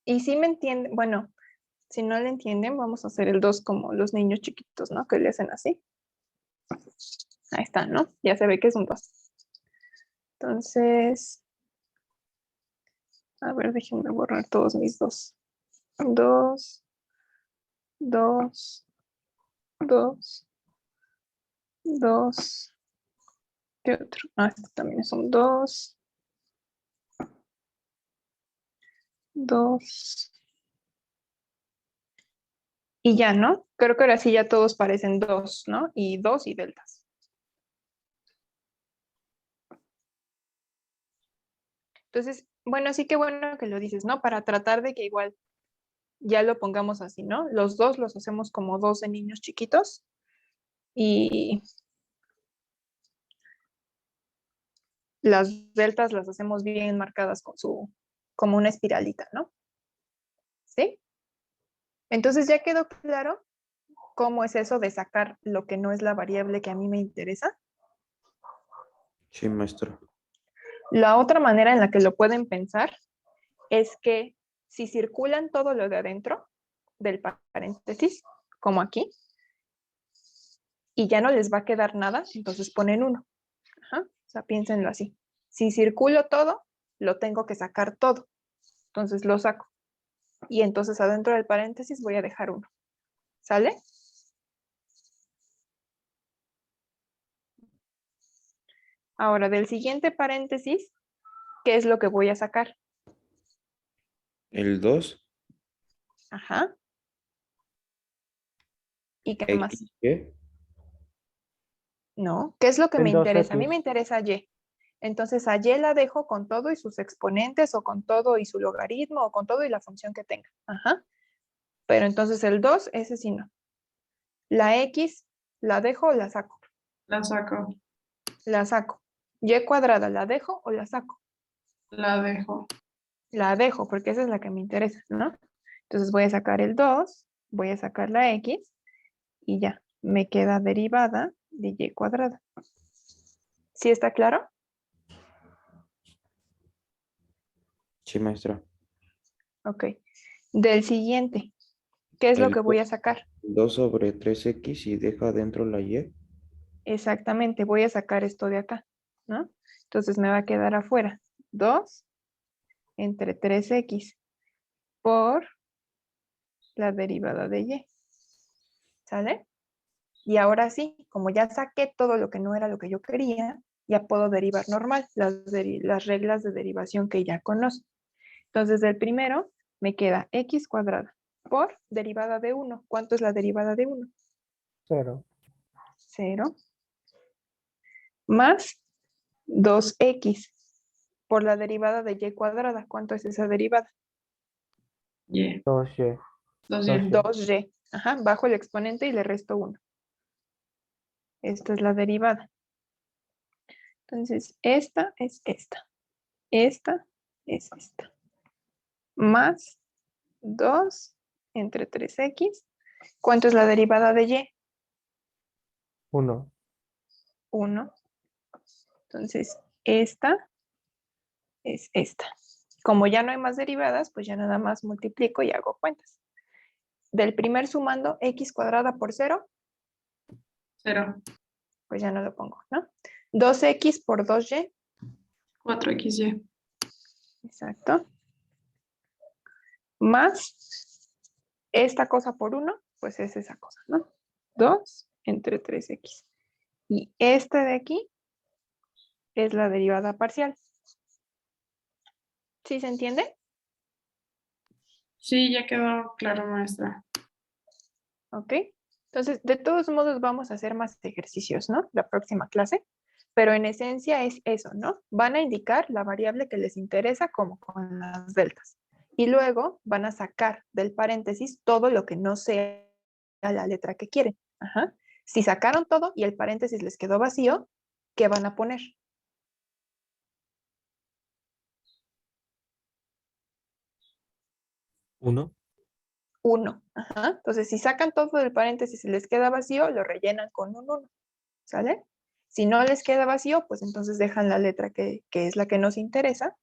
Y si me entienden, bueno, si no le entienden, vamos a hacer el 2 como los niños chiquitos, ¿no? Que le hacen así. Ahí está, ¿no? Ya se ve que es un 2. Entonces, a ver, déjenme borrar todos mis 2. 2, 2, 2, 2. ¿Qué otro? Ah, este también es un 2. 2. Y ya, ¿no? Creo que ahora sí ya todos parecen 2, ¿no? Y 2 y deltas. Entonces, Bueno, sí que bueno que lo dices, ¿no? Para tratar de que igual ya lo pongamos así, ¿no? Los dos los hacemos como 12 niños chiquitos y las deltas las hacemos bien marcadas con como una espiralita, ¿no? ¿Sí? Entonces ya quedó claro cómo es eso de sacar lo que no es la variable que a mí me interesa. Sí, maestro. La otra manera en la que lo pueden pensar es que si circulan todo lo de adentro del paréntesis, como aquí, y ya no les va a quedar nada, entonces ponen 1. Ajá. O sea, piénsenlo así. Si circulo todo, lo tengo que sacar todo. Entonces lo saco. Y entonces adentro del paréntesis voy a dejar 1. ¿Sale? Ahora, del siguiente paréntesis, ¿qué es lo que voy a sacar? El 2. Ajá. ¿Y qué más? ¿Qué? No. ¿Qué es lo que me El interesa? A mí 2x. me interesa Y. Entonces a Y la dejo con todo y sus exponentes, o con todo y su logaritmo, o con todo y la función que tenga. Ajá. Pero entonces el 2, ese sí no. La X, ¿la dejo o la saco? La saco. La saco. Y cuadrada, ¿la dejo o la saco? La dejo. La dejo, porque esa es la que me interesa, ¿no? Entonces voy a sacar el 2, voy a sacar la X, y ya, me queda derivada de Y cuadrada. ¿Sí está claro? Sí, maestra. Ok. Del siguiente, ¿qué es lo El que voy a sacar? 2 sobre 3x y deja dentro la y. Exactamente, voy a sacar esto de acá, ¿no? Entonces me va a quedar afuera 2 entre 3x por la derivada de Y. ¿Sale? Y ahora sí, como ya saqué todo lo que no era lo que yo quería, ya puedo derivar normal, las reglas de derivación que ya conozco. Entonces, del primero me queda x cuadrada por derivada de 1. ¿Cuánto es la derivada de 1? 0. 0. Más 2x por la derivada de y cuadrada. ¿Cuánto es esa derivada? Y. 2y. 2Y. 2y. Ajá, bajo el exponente y le resto 1. Esta es la derivada. Entonces, esta es esta. Esta es esta. Más 2 entre 3x. ¿Cuánto es la derivada de y? 1. 1. Entonces, esta es esta. Como ya no hay más derivadas, pues ya nada más multiplico y hago cuentas. Del primer sumando, x cuadrada por 0. 0. Pues ya no lo pongo, ¿no? 2x por 2y. 4xy. Exacto. Más esta cosa por 1, pues es esa cosa, ¿no? 2 entre 3x. Y este de aquí es la derivada parcial. ¿Sí se entiende? Sí, ya quedó claro, maestra. ¿Ok? Entonces, de todos modos vamos a hacer más ejercicios, ¿no? La próxima clase. Pero en esencia es eso, ¿no? Van a indicar la variable que les interesa como con las deltas. Y luego van a sacar del paréntesis todo lo que no sea la letra que quieren. Ajá. Si sacaron todo y el paréntesis les quedó vacío, ¿qué van a poner? 1. 1. Ajá. Entonces, si sacan todo del paréntesis y les queda vacío, lo rellenan con un 1. ¿Sale? Si no les queda vacío, pues entonces dejan la letra que es la que nos interesa,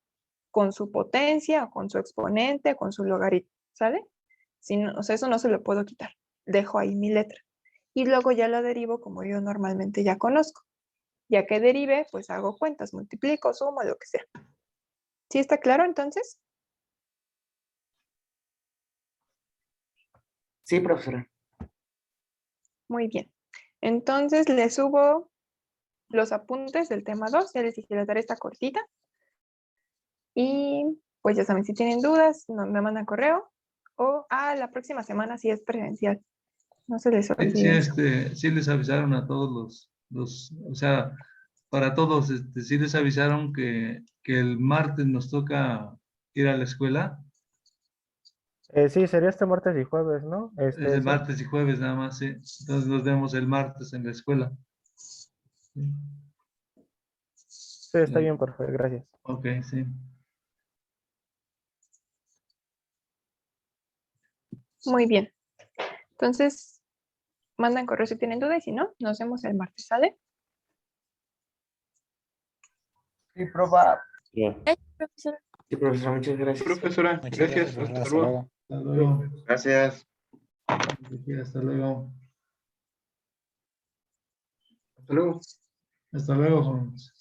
con su potencia, o con su exponente, o con su logaritmo. ¿Sale? Si no, o sea, eso no se lo puedo quitar. Dejo ahí mi letra. Y luego ya la derivo como yo normalmente ya conozco. Ya que derive, pues hago cuentas, multiplico, sumo, lo que sea. ¿Sí está claro entonces? Sí, profesora. Muy bien. Entonces le subo los apuntes del tema 2. Ya les dije, la tarea está cortita. Y pues ya saben, si tienen dudas, me mandan correo. O la próxima semana sí es presencial. No se les Sí, olvide eso. sí les avisaron a todos o sea, para todos, ¿sí les avisaron que el martes nos toca ir a la escuela? Sí, sería este martes y jueves, ¿no? Es Este, el sí. martes y jueves nada más, sí. Entonces nos vemos el martes en la escuela. Sí, está bien, perfecto, gracias. Ok, sí. Muy bien. Entonces, mandan correo si tienen duda y si no, nos vemos el martes, ¿sale? Sí, proba. Ya. Profesor. Sí, profesora, muchas gracias. Profesora, Muchas gracias. profesor. Hasta Hasta luego. luego. Hasta luego. Gracias. Hasta luego. Hasta luego. Hasta luego, jóvenes.